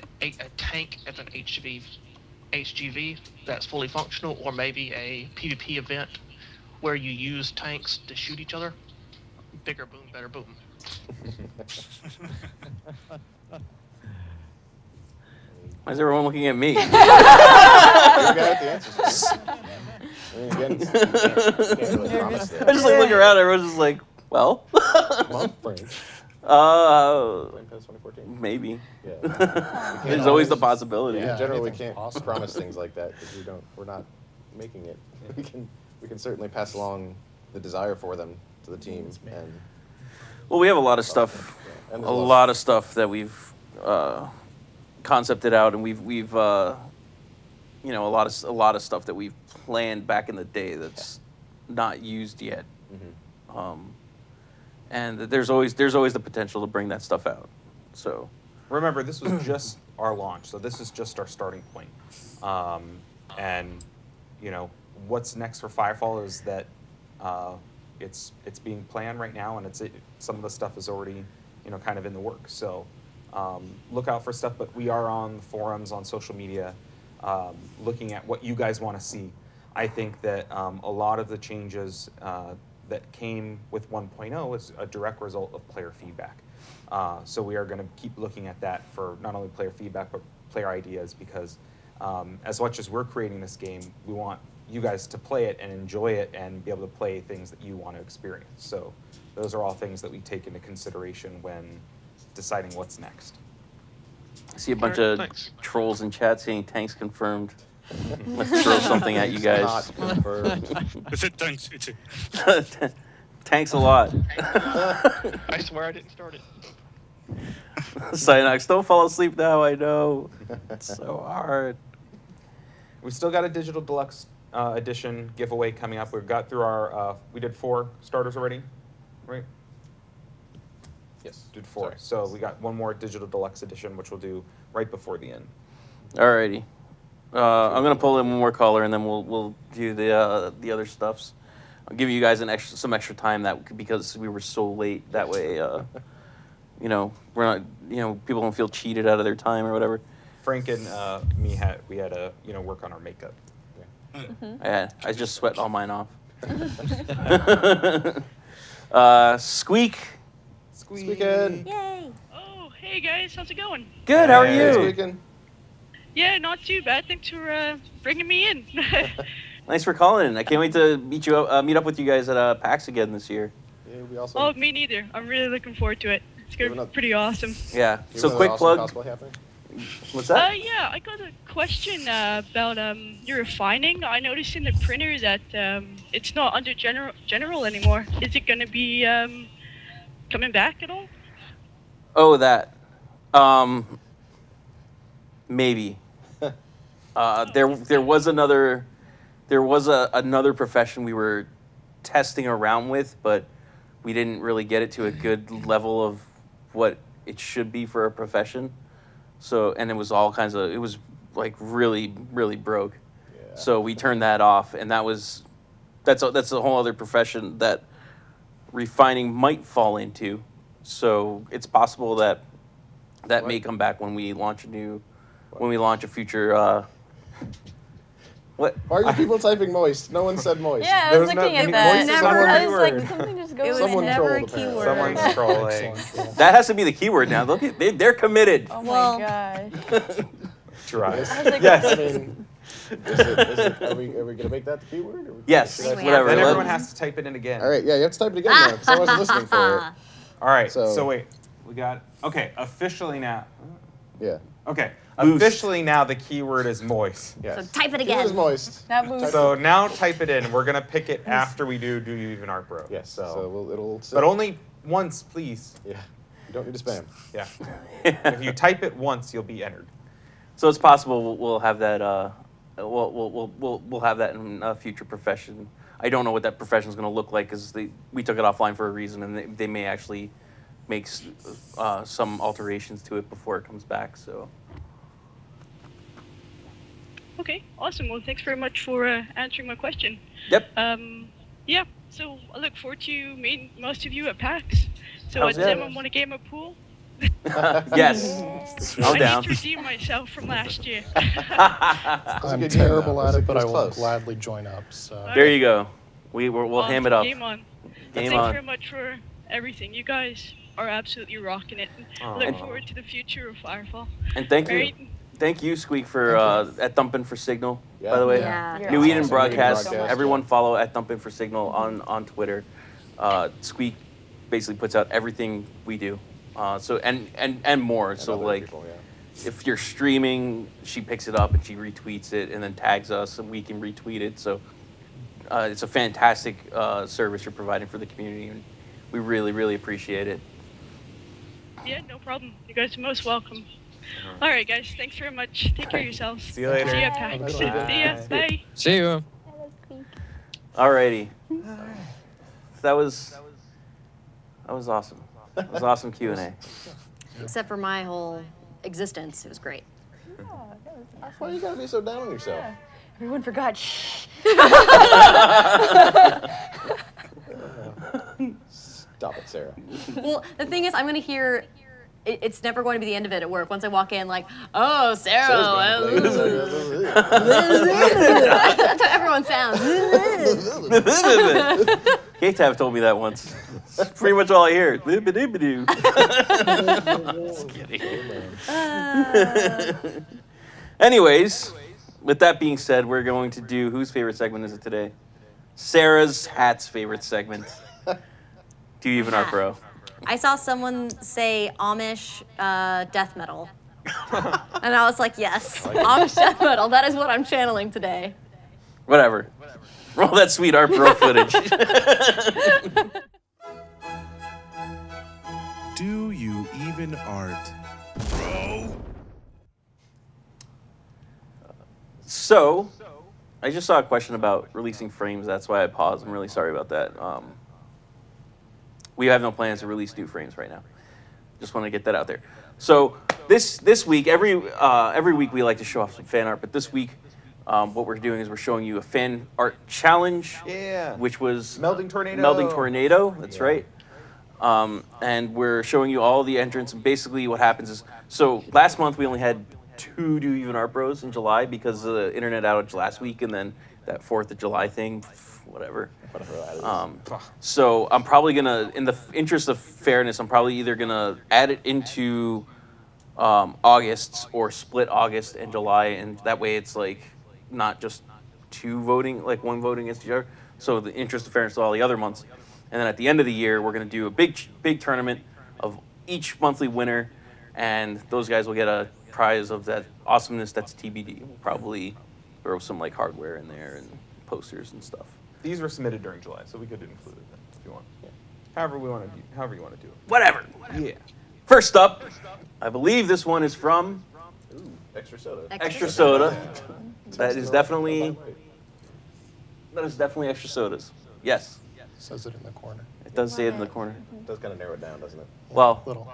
tank as an HGV that's fully functional, or maybe a PvP event where you use tanks to shoot each other? Bigger boom, better boom. Why is everyone looking at me? You got the answers. I mean, again, you can't really promise that. I just look around. Everyone's just like, well. Playing PES 2014? Maybe. Yeah. There's always the possibility. Yeah, generally we can't promise things like that because we're not making it. We can certainly pass along the desire for them to the team. And well, we have a lot of stuff, yeah. a lot of stuff that we've concepted out, and we've you know, a lot of stuff that we've planned back in the day that's not used yet. And there's always the potential to bring that stuff out. So remember, this was just our launch, so this is just our starting point. And you know, what's next for Firefall is that it's being planned right now, and some of the stuff is already, you know, kind of in the works. So look out for stuff. But we are on the forums, on social media, looking at what you guys want to see. I think that a lot of the changes that came with 1.0 is a direct result of player feedback. So we are going to keep looking at that for not only player feedback, but player ideas, because as much as we're creating this game, we want you guys to play it and enjoy it and be able to play things that you want to experience. So those are all things that we take into consideration when deciding what's next. I see a bunch of trolls in chat saying tanks confirmed. Let's throw something at you guys. Not confirmed. Is it tanks? It's it. Tanks a lot. I swear I didn't start it. Cyanox, don't fall asleep now, I know. It's so hard. We still got a digital deluxe edition giveaway coming up. We've got through our, we did 4 starters already, right? Yes. Did 4. So we got one more digital deluxe edition, which we'll do right before the end. Alrighty. I'm gonna pull in one more caller, and then we'll do the other stuffs. I'll give you guys some extra time because we were so late. That way, you know, we're not, you know, people don't feel cheated out of their time or whatever. Frank and me we had to, you know, work on our makeup. Yeah, I just sweat all mine off. Squeak. Squeaking. Yay! Oh, hey guys, how's it going? Good. How are you? Squeaking. Yeah, not too bad. Thanks for bringing me in. Thanks for calling in. I can't wait to meet up with you guys at PAX again this year. Yeah, we also. Oh, me neither. I'm really looking forward to it. It's gonna be pretty awesome. Yeah. So quick plug. What's that? Yeah, I got a question about your refining. I noticed in the printer that it's not under general anymore. Is it gonna be coming back at all? Oh, that. Maybe. There was another profession we were testing around with, but we didn't really get it to a good level of what it should be for a profession. So, and it was like really, really broke. Yeah. So we turned that off, and that's a whole other profession that refining might fall into. So it's possible that may come back when we launch a future. What? Why are you people typing moist? No one said moist. Yeah, I was looking at that. I was like, something just goes. It was never a keyword. Someone's trolling. That has to be the keyword now. Look, they're committed. Oh my gosh. Try. Yes. Yes. I mean, are we going to make that the keyword? Yes. Should I- Whatever. Then everyone has to type it in again. All right, yeah, you have to type it again now because I wasn't listening for it. All right. So- So wait, we got okay. Officially now. Yeah. Okay. Boost. Officially now the keyword is moist. So type it Keyword again. is moist. Not moose. So now type it in. We're gonna pick it after we do you even art bro. Yes. So it'll. Sit. But only once, please. Yeah. You don't need to spam. Yeah. If you type it once, you'll be entered. So it's possible we'll have that. We'll have that in a future profession. I don't know what that profession is going to look like because we took it offline for a reason, and they may actually make some alterations to it before it comes back. So. Okay, awesome. Well, thanks very much for answering my question. Yep. Yeah, so I look forward to meeting most of you at PAX. So How's does that? anyone want to game a pool? Yes. I'm I down. need to redeem myself from last year. I'm good terrible game, at though. it, but It I was will close. gladly join up. So There you go. We'll ham it up. Game on. Game Thanks on. very much for everything. You guys are absolutely rocking it. Aw. Look And- forward to the future of Firefall. And thank you. Alright. Thank you, Squeak, for at Thumpin' for Signal, Yeah. by the way. Yeah. You're New awesome. Eden New Broadcast. Eden Broadcast, Everyone yeah. follow at Thumpin' for Signal on Twitter. Squeak basically puts out everything we do. So and more. And So other like people, yeah. if you're streaming, she picks it up and she retweets it and then tags us and we can retweet it. So it's a fantastic service you're providing for the community, and we really, really appreciate it. Yeah, no problem. You guys are most welcome. Alright, guys, thanks very much. Take care of yourselves. See you later. See ya, Have a PAX. good See one. ya. Bye. Bye. See you. Alrighty. That was awesome. That was awesome Q&A. Except for my whole existence, it was great. Why you gotta be so down on yourself? Everyone forgot. Shh. Stop it, Sarah. Well, the thing is, I'm gonna hear. It's never going to be the end of it at work. Once I walk in, like, oh, Sarah. That's how everyone sounds. K-Tab told me that once. That's pretty much all I hear. Libbidibidoo. Just kidding. Anyways, with that being said, we're going to do whose favorite segment is it today? Sarah's Hat's favorite segment. Do you even art, bro? I saw someone say Amish death metal. And I was like, yes, Amish death metal. That is what I'm channeling today. Whatever. Roll that sweet art bro footage. Do you even art, bro? So, I just saw a question about releasing frames. That's why I paused. I'm really sorry about that. We have no plans to release new frames right now. Just want to get that out there. So this week, every week we like to show off some fan art, but this week, what we're doing is we're showing you a fan art challenge. Yeah. Which was Melding Tornado. Melding Tornado. That's right. And we're showing you all the entrants. And basically, what happens is, so last month we only had 2 Do Even Art Bros in July because of the internet outage last week, and then that 4th of July thing, whatever. So I'm probably gonna, in the interest of fairness, I'm probably either gonna add it into August or split August and July, and that way it's like not just 2 voting, like 1 voting against each other. So the interest of fairness to all the other months, and then at the end of the year we're gonna do a big tournament of each monthly winner, and those guys will get a prize of that awesomeness that's TBD. We'll probably throw some like hardware in there and posters and stuff. These were submitted during July, so we could include it if you want. Yeah. However you want to do it. Whatever. Yeah. First up, I believe this one is from Ooh, extra soda. Extra Soda. That is definitely Extra Sodas. Yes. says it in the corner. It does say it in the corner. It does kind of narrow it down, doesn't it? Well, Little.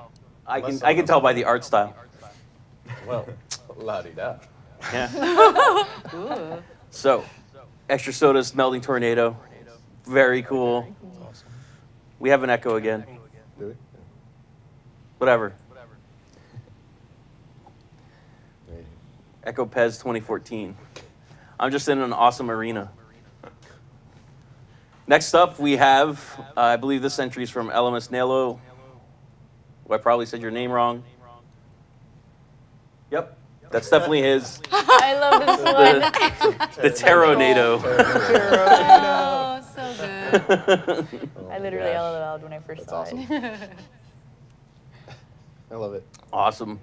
I can tell by the art style. Well, la-di-da. Yeah. So, Extra Soda's Melding Tornado. Very cool. We have an echo again. Do we? Whatever. Echo Pez 2014. I'm just in an awesome arena. Next up, we have, I believe this entry is from LMS Nelo. I probably said your name wrong. Yep. That's definitely his. I love this one. The Terronado. Oh, so good. I literally gosh. yelled aloud when I first saw awesome. it. I love it. Awesome.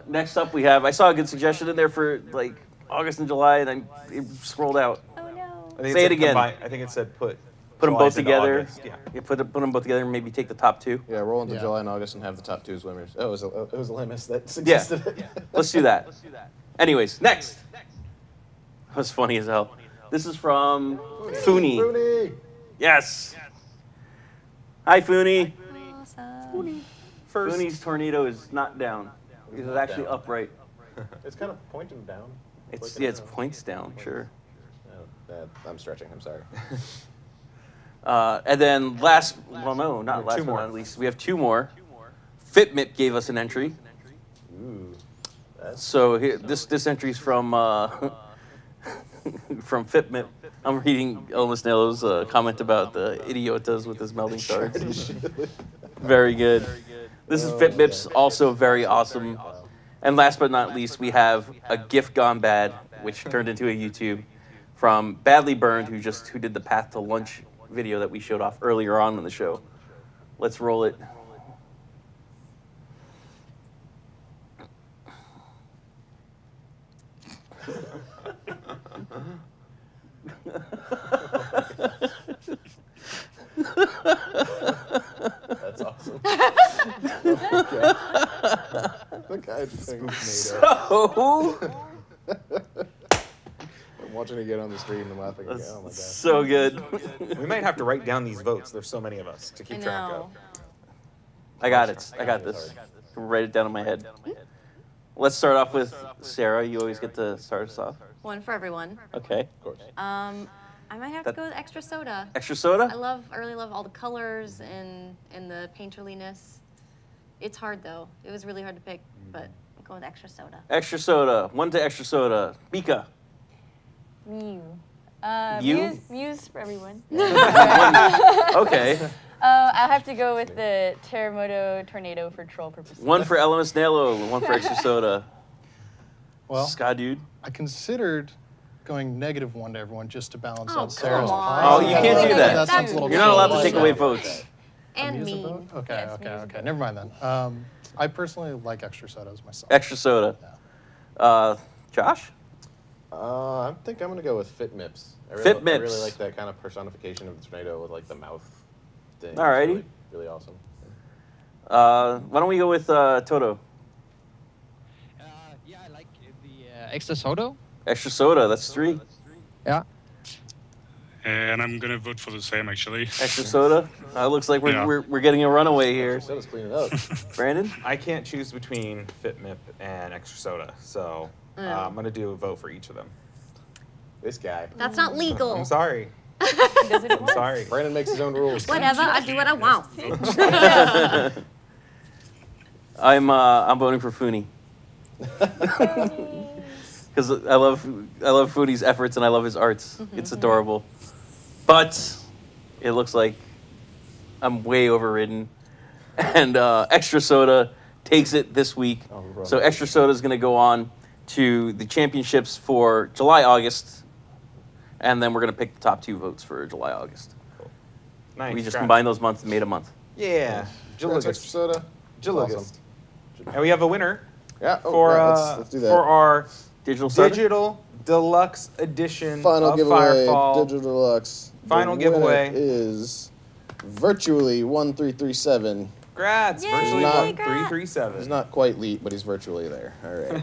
Next up, we have. I saw a good suggestion in there for like August and July, and it scrolled out. Oh no. I think Say it it said again. combine- I think it said put Put them July's both into together. August, yeah. Put them both together and maybe take the top two. Yeah, roll into Yeah. July and August and have the top two as winners. Oh, it was Lemus that Yeah. suggested it. Let's do that. Anyways, next. That was funny as hell. This is from Funi. Rooney. Yes. Hi, Funi. Awesome. Funi's tornado is not down. It is actually down. upright. It's kind of pointing down. It's yeah, it's points down, sure. I'm stretching. I'm sorry. And then last, well, no, not last two but more. not least, we have two more. FitMip gave us an entry. Ooh. So here, this entry's from from FitMip. I'm reading Elvis Nello's comment about the idiotas with his melding shards. Very good. This is FitMip's, also very awesome. And last but not least, we have a GIF gone bad, which turned into a YouTube from Badly Burned, who did the Path to Lunch video that we showed off earlier on in the show. Let's roll it. That's awesome. The guy just saying So I'm watching it get on the stream and laughing again. Oh my god. so good. We might have to write down these votes. There's so many of us to keep track of. I got it. I got this. Write it down in my head. Let's start off with Sarah. You always get to start us off. One for everyone. Okay. Of course. I might have to go with extra soda. Extra soda? I really love all the colors and the painterliness. It's hard though. It was really hard to pick, but I'm going with extra soda. Extra soda. One to extra soda. Mika. Mew. You? Muse for everyone. Okay. I have to go with the Terremoto Tornado for troll purposes. One for Elemis Nalo. One for extra soda. Well, Ska dude. I considered going -1 to everyone just to balance Oh, out Sarah's come on. pie. Oh, you can't do that. That sounds a little You're not allowed to troll-like. take away votes. And Use a mean. vote? Okay, Yes, okay, use a okay. Never mind then. I personally like extra sodas myself. Extra soda. Josh? I think I'm gonna go with FitMips. I FitMips. really like that kind of personification of the tornado with like the mouth thing. Alrighty. It's really awesome. Why don't we go with Toto? Yeah, I like the extra soda. Extra soda. That's 3. Yeah. And I'm gonna vote for the same actually. Extra soda. Looks like Yeah. we're getting a runaway here. Soda's clean it up. Brandon? I can't choose between FitMip and extra soda, so I'm gonna do a vote for each of them. This guy. That's not legal. I'm sorry. Does it I'm sorry. Brandon makes his own rules. Whatever, I do what I want. I'm voting for Funi. Because I love Funi's efforts and I love his arts. It's adorable. But it looks like I'm way overridden. And extra soda takes it this week. So extra soda is going to go on to the championships for July, August. And then we're going to pick the top 2 votes for July, August. Nice. We just Congrats. combined those months and made a month. Yeah. Congrats, extra soda. Juligust. Awesome. And we have a winner Yeah. Oh, for yeah, let's do that. for our Digital soda? digital deluxe edition Final of giveaway, Firefall. Digital Deluxe. Final The winner giveaway. is virtually 1337. Congrats. Yay, Virtually not- 1337. He's not quite elite, but he's virtually there. All right.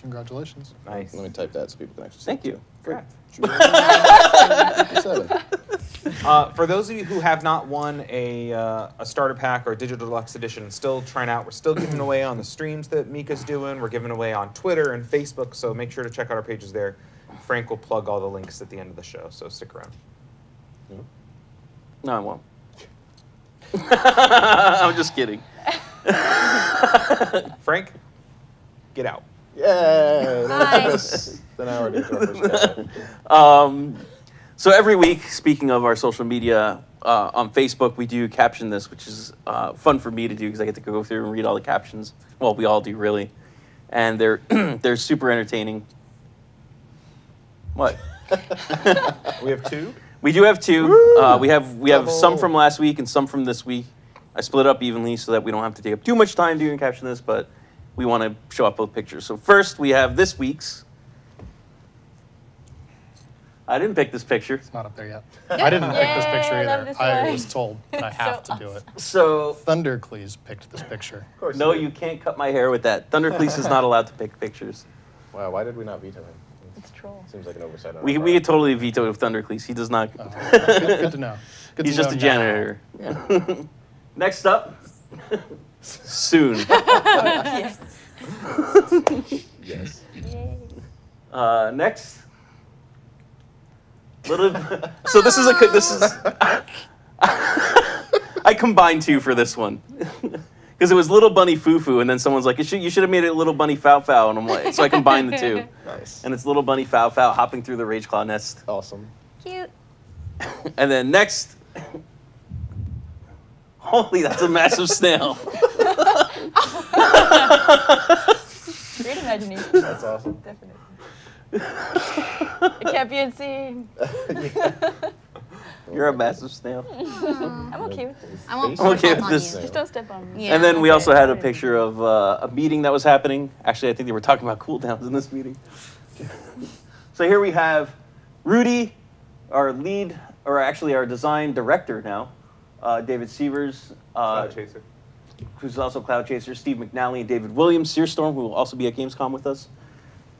Congratulations. Nice. Let me type that so people can actually see. Thank you. Congrats. 1337. For those of you who have not won a starter pack or a digital deluxe edition, still trying out, we're still giving away on the streams that Mika's doing. We're giving away on Twitter and Facebook, so make sure to check out our pages there. Frank will plug all the links at the end of the show, so stick around. No, I won't. I'm just kidding. Frank, get out. Yeah. Nice. Then I already did our first guy. So every week, speaking of our social media, on Facebook, we do Caption This, which is fun for me to do because I get to go through and read all the captions. Well, we all do, really. And they're they're super entertaining. What? We have 2? We do have 2. We have some from last week and some from this week. I split it up evenly so that we don't have to take up too much time doing Caption This, but we want to show off both pictures. So first, we have this week's. I didn't pick this picture. It's not up there yet. I didn't pick this picture either. I was told that I have to do it. So Thundercleese picked this picture. Of course. No, you can't cut my hair with that. Thundercleese is not allowed to pick pictures. Wow, why did we not veto him? It's troll. Seems like an oversight on We our could part. totally veto Thundercleese. He does not. Good to know. Good He's to just a know janitor. Next up, soon. Yes. Yes. Next. Little. So this is I combined 2 for this one because it was Little Bunny Foo Foo, and then someone's like, you should have made it Little Bunny Fow Fow, and I'm like, so I combined the 2. Nice. And it's Little Bunny Fow Fow hopping through the Rage Claw nest. Awesome. Cute. And then next, holy, that's a massive snail. Great imagination. That's awesome. Definitely. It can't be unseen. You're a massive snail. I'm okay with this. I won't I'm okay step with on this. you. Just don't step on me. Yeah. And then we Okay. also had a picture of a meeting that was happening. Actually, I think they were talking about cooldowns in this meeting. So here we have Rudy, our lead, or actually our design director now, David Sievers, Cloud Chaser. who's also Cloud Chaser, Steve McNally, and David Williams, Searstorm, who will also be at Gamescom with us.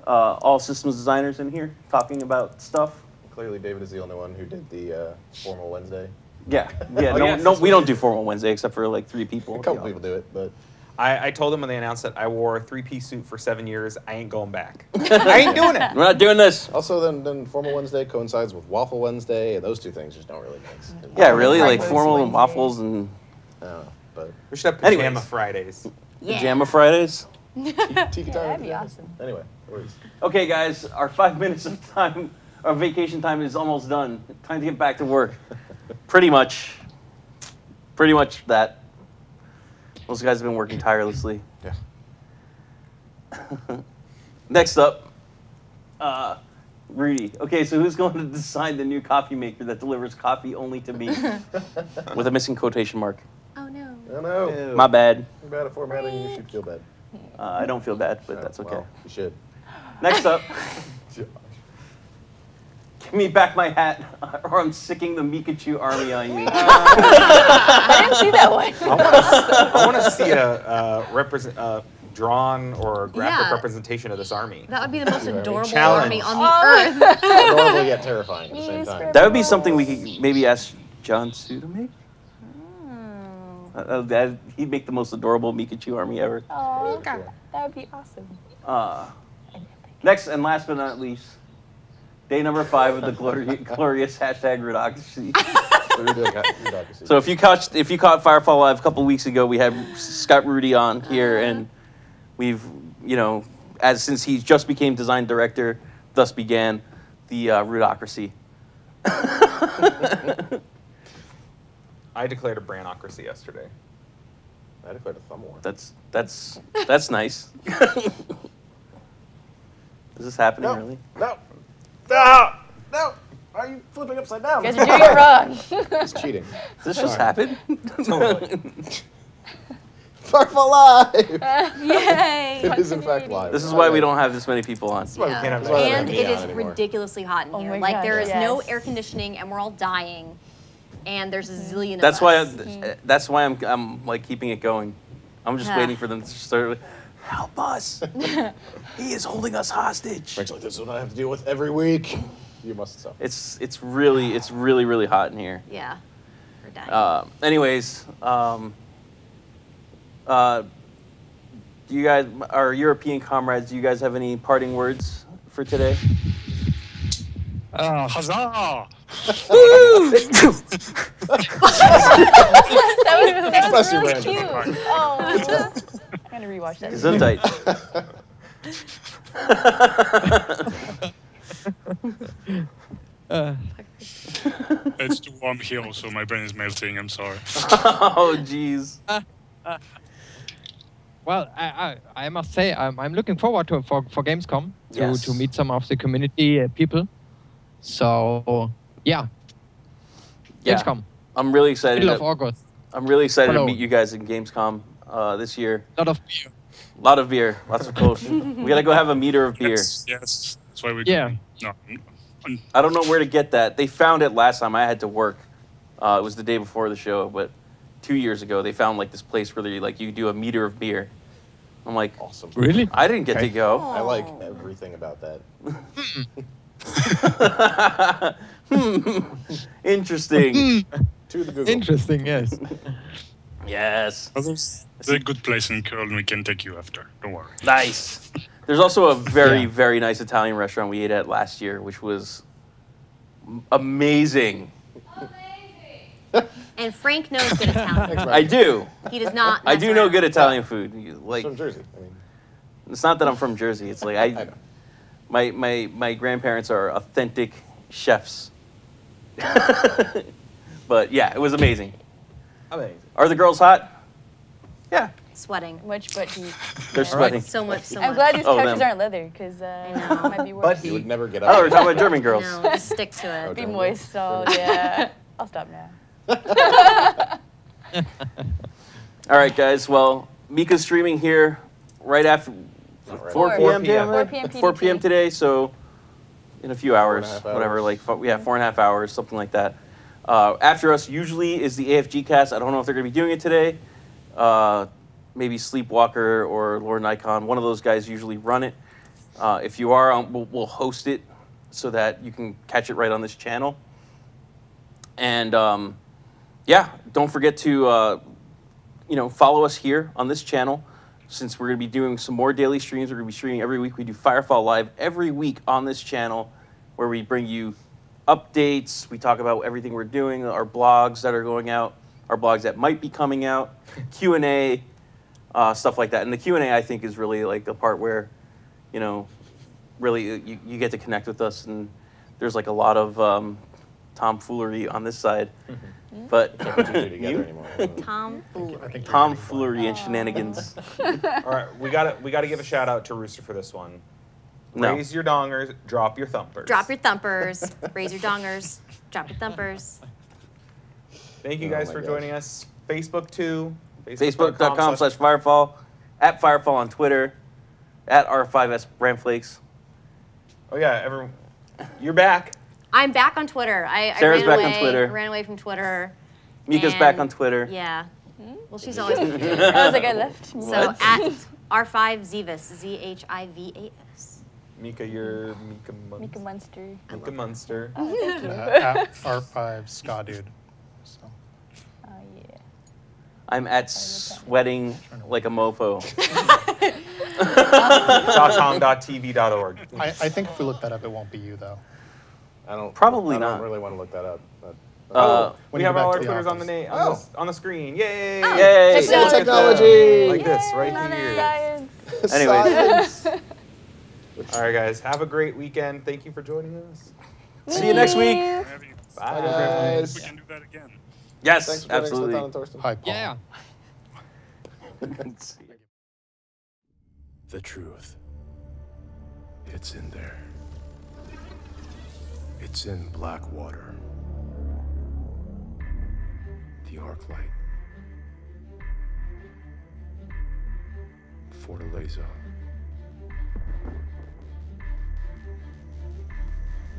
All systems designers in here talking about stuff. Clearly, David is the only one who did the formal Wednesday. Yeah, Oh, yes, no, that's we what- don't do Formal Wednesday except for like 3 people. A couple people do it, but I told them when they announced that I wore a 3-piece suit for 7 years, I ain't going back. I ain't doing it. We're not doing this. also then formal Wednesday coincides with Waffle Wednesday, and those 2 things just don't really mix. Yeah, really, like Breakfast formal and Wednesday. waffles and I don't know, but We should have Pajama Anyways. Fridays. Yeah. Pajama Fridays. tiki Yeah, time. that'd be awesome. Anyway, worries. Okay, guys, our 5 minutes of time, our vacation time is almost done. Time to get back to work. Pretty much that. Those guys have been working tirelessly. Yeah. Next up, Rudy. Okay, so who's going to design the new coffee maker that delivers coffee only to me? With a missing quotation mark. Oh no. I know. My bad. You're bad at formatting. You should feel bad. I don't feel bad, but that's okay. Well, you should. Next up, give me back my hat, or I'm sicking the Mikachu army on you. I didn't see that one. I want to see a drawn or graphic Yeah. representation of this army. That would be the most adorable Challenge. army on the earth. Adorable yet terrifying at the same time. That would be something we could maybe ask John Su to make. He'd make the most adorable Mikachu army ever. Oh, that would be awesome. Next and last but not least, day number 5 of the glorious hashtag Redocracy. So if you caught Firefall Live a couple weeks ago, we had Scott Rudy on here, and we've since he just became design director, thus began the Redocracy. I declared a brandocracy yesterday. I declared a thumb war. That's nice. Is this happening really? No. No. No. Why are you flipping upside down? You guys are doing it wrong. It's cheating. Does this just happen? Totally. Firefall Live! Yay! It is in fact live. This is why we don't have this many people on. That's why we can't have And me it on is anymore. ridiculously hot in Oh here. my Like God, there is no yes. air conditioning, and we're all dying. And there's a zillion That's of why. us. That's why I'm like keeping it going. I'm just Yeah. waiting for them to start. Help us! He is holding us hostage. Frank's like, this is what I have to deal with every week. You must suffer. It's really hot in here. Yeah, we're dying. Anyways, do you guys, our European comrades, do you guys have any parting words for today? Huzzah! that was really Brandon. cute. Oh, I'm gonna rewatch that. Gesundheit. It's too warm here, also. My brain is melting. I'm sorry. Oh, jeez. Well, I must say I'm looking forward for Gamescom Yes. to meet some of the community people. So yeah, Gamescom. I'm really excited. Middle of August. I'm really excited to Hello. meet you guys in Gamescom this year. Lot of beer. Lot of beer. Lots of Kolsch. We gotta go have a meter of beer. Yes. That's why we. Yeah. No. I don't know where to get that. They found it last time I had to work. It was the day before the show, but 2 years ago they found like this place where they like you do a meter of beer. I'm like, awesome. Really? I didn't get to go. I like everything about that. Interesting. To the Google. Interesting, yes. Yes. There's a good place in Köln. We can take you after. Don't worry. Nice. There's also a very, Yeah. very nice Italian restaurant we ate at last year, which was amazing. And Frank knows good Italian. I do. He does not. I mess do know around. good Italian food. Like, From Jersey. I mean, it's not that I'm from Jersey. It's like I know. my grandparents are authentic chefs. But yeah, it was amazing. Amazing. Are the girls hot? Yeah. Sweating. Much butt heat. They're sweating. So much. So I'm much. glad these Oh, couches them. aren't leather, because I know. it might be worse. But You would never get Oh, up. we're talking about German girls. No, just stick to it. Be moist, so yeah. I'll stop now. All right, guys. Well, Mika's streaming here right after Not right 4 now. p.m. 4 p.m. 4 p.m. today. So in a few hours, 4.5 whatever, hours. like 4.5 hours, something like that. After us usually is the AFG cast. I don't know if they're going to be doing it today. Maybe Sleepwalker or Lord Nikon. One of those guys usually run it. If you are, we'll host it so that you can catch it right on this channel. And yeah, don't forget to follow us here on this channel. Since we're going to be doing some more daily streams, we're going to be streaming every week. We do Firefall Live every week on this channel, where we bring you updates. We talk about everything we're doing, our blogs that are going out, our blogs that might be coming out, Q&A, stuff like that. And the Q&A, I think, is really like the part where, really you get to connect with us. And there's like a lot of tomfoolery on this side. But Can't put two together anymore. Tomfoolery. Tomfoolery and shenanigans. All right, we gotta give a shout out to Rooster for this one. No. Raise your dongers, drop your thumpers. Drop your thumpers. Raise your dongers. Drop your thumpers. Thank you Oh guys my for gosh. joining us. Facebook too. Facebook.com/Firefall. At Firefall on Twitter. At R5S Bramflakes. Oh yeah, everyone, you're back. I'm back on Twitter. I Sarah's ran back on away, Twitter. ran away from Twitter. Mika's and- back on Twitter. Yeah. Well, she's always been Twitter. I was like, I left. So What? at R5Zivas, Zhivas. Mika, you're Mika Munster. Mika Munster. Mika Munster. Oh, thank you. At R5 Ska Dude. So. Oh, yeah. I'm at sweating like a mofo. .com.tv.org. I think if we look that up, it won't be you, though. I don't. Probably I don't not. really want to look that up. But, We When you have go all back our to the Twitters on the office. on the screen. Yay! Yay! Technology! Like this, right Love here. science. Anyways, All right, guys. Have a great weekend. Thank you for joining us. see you next week. Bye, guys. We can do that again. Yes, Thanks for joining us, absolutely. Nathan and Thorsten. Hi, Paul. Yeah. The truth. It's in there. It's in Blackwater. The Arclight. Fortaleza.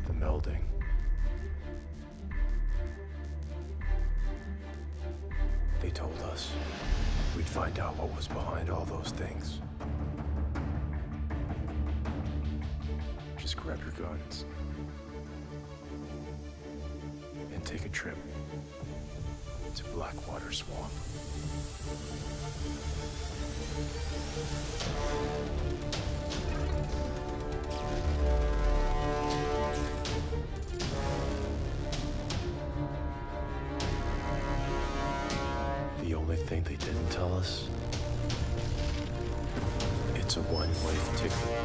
The melding. They told us we'd find out what was behind all those things. Just grab your guns and take a trip to Blackwater Swamp. The only thing they didn't tell us, it's a one-way ticket.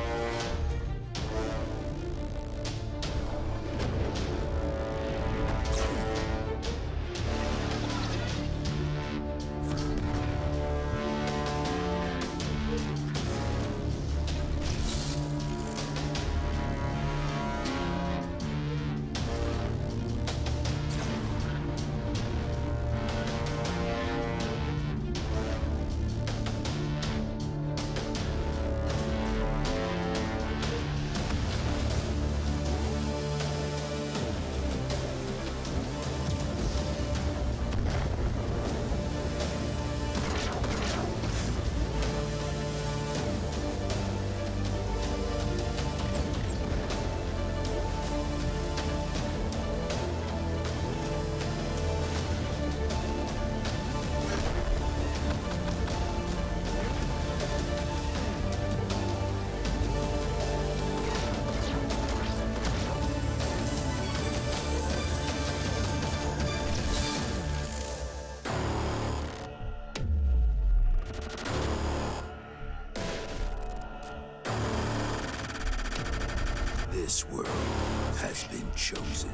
This world has been chosen.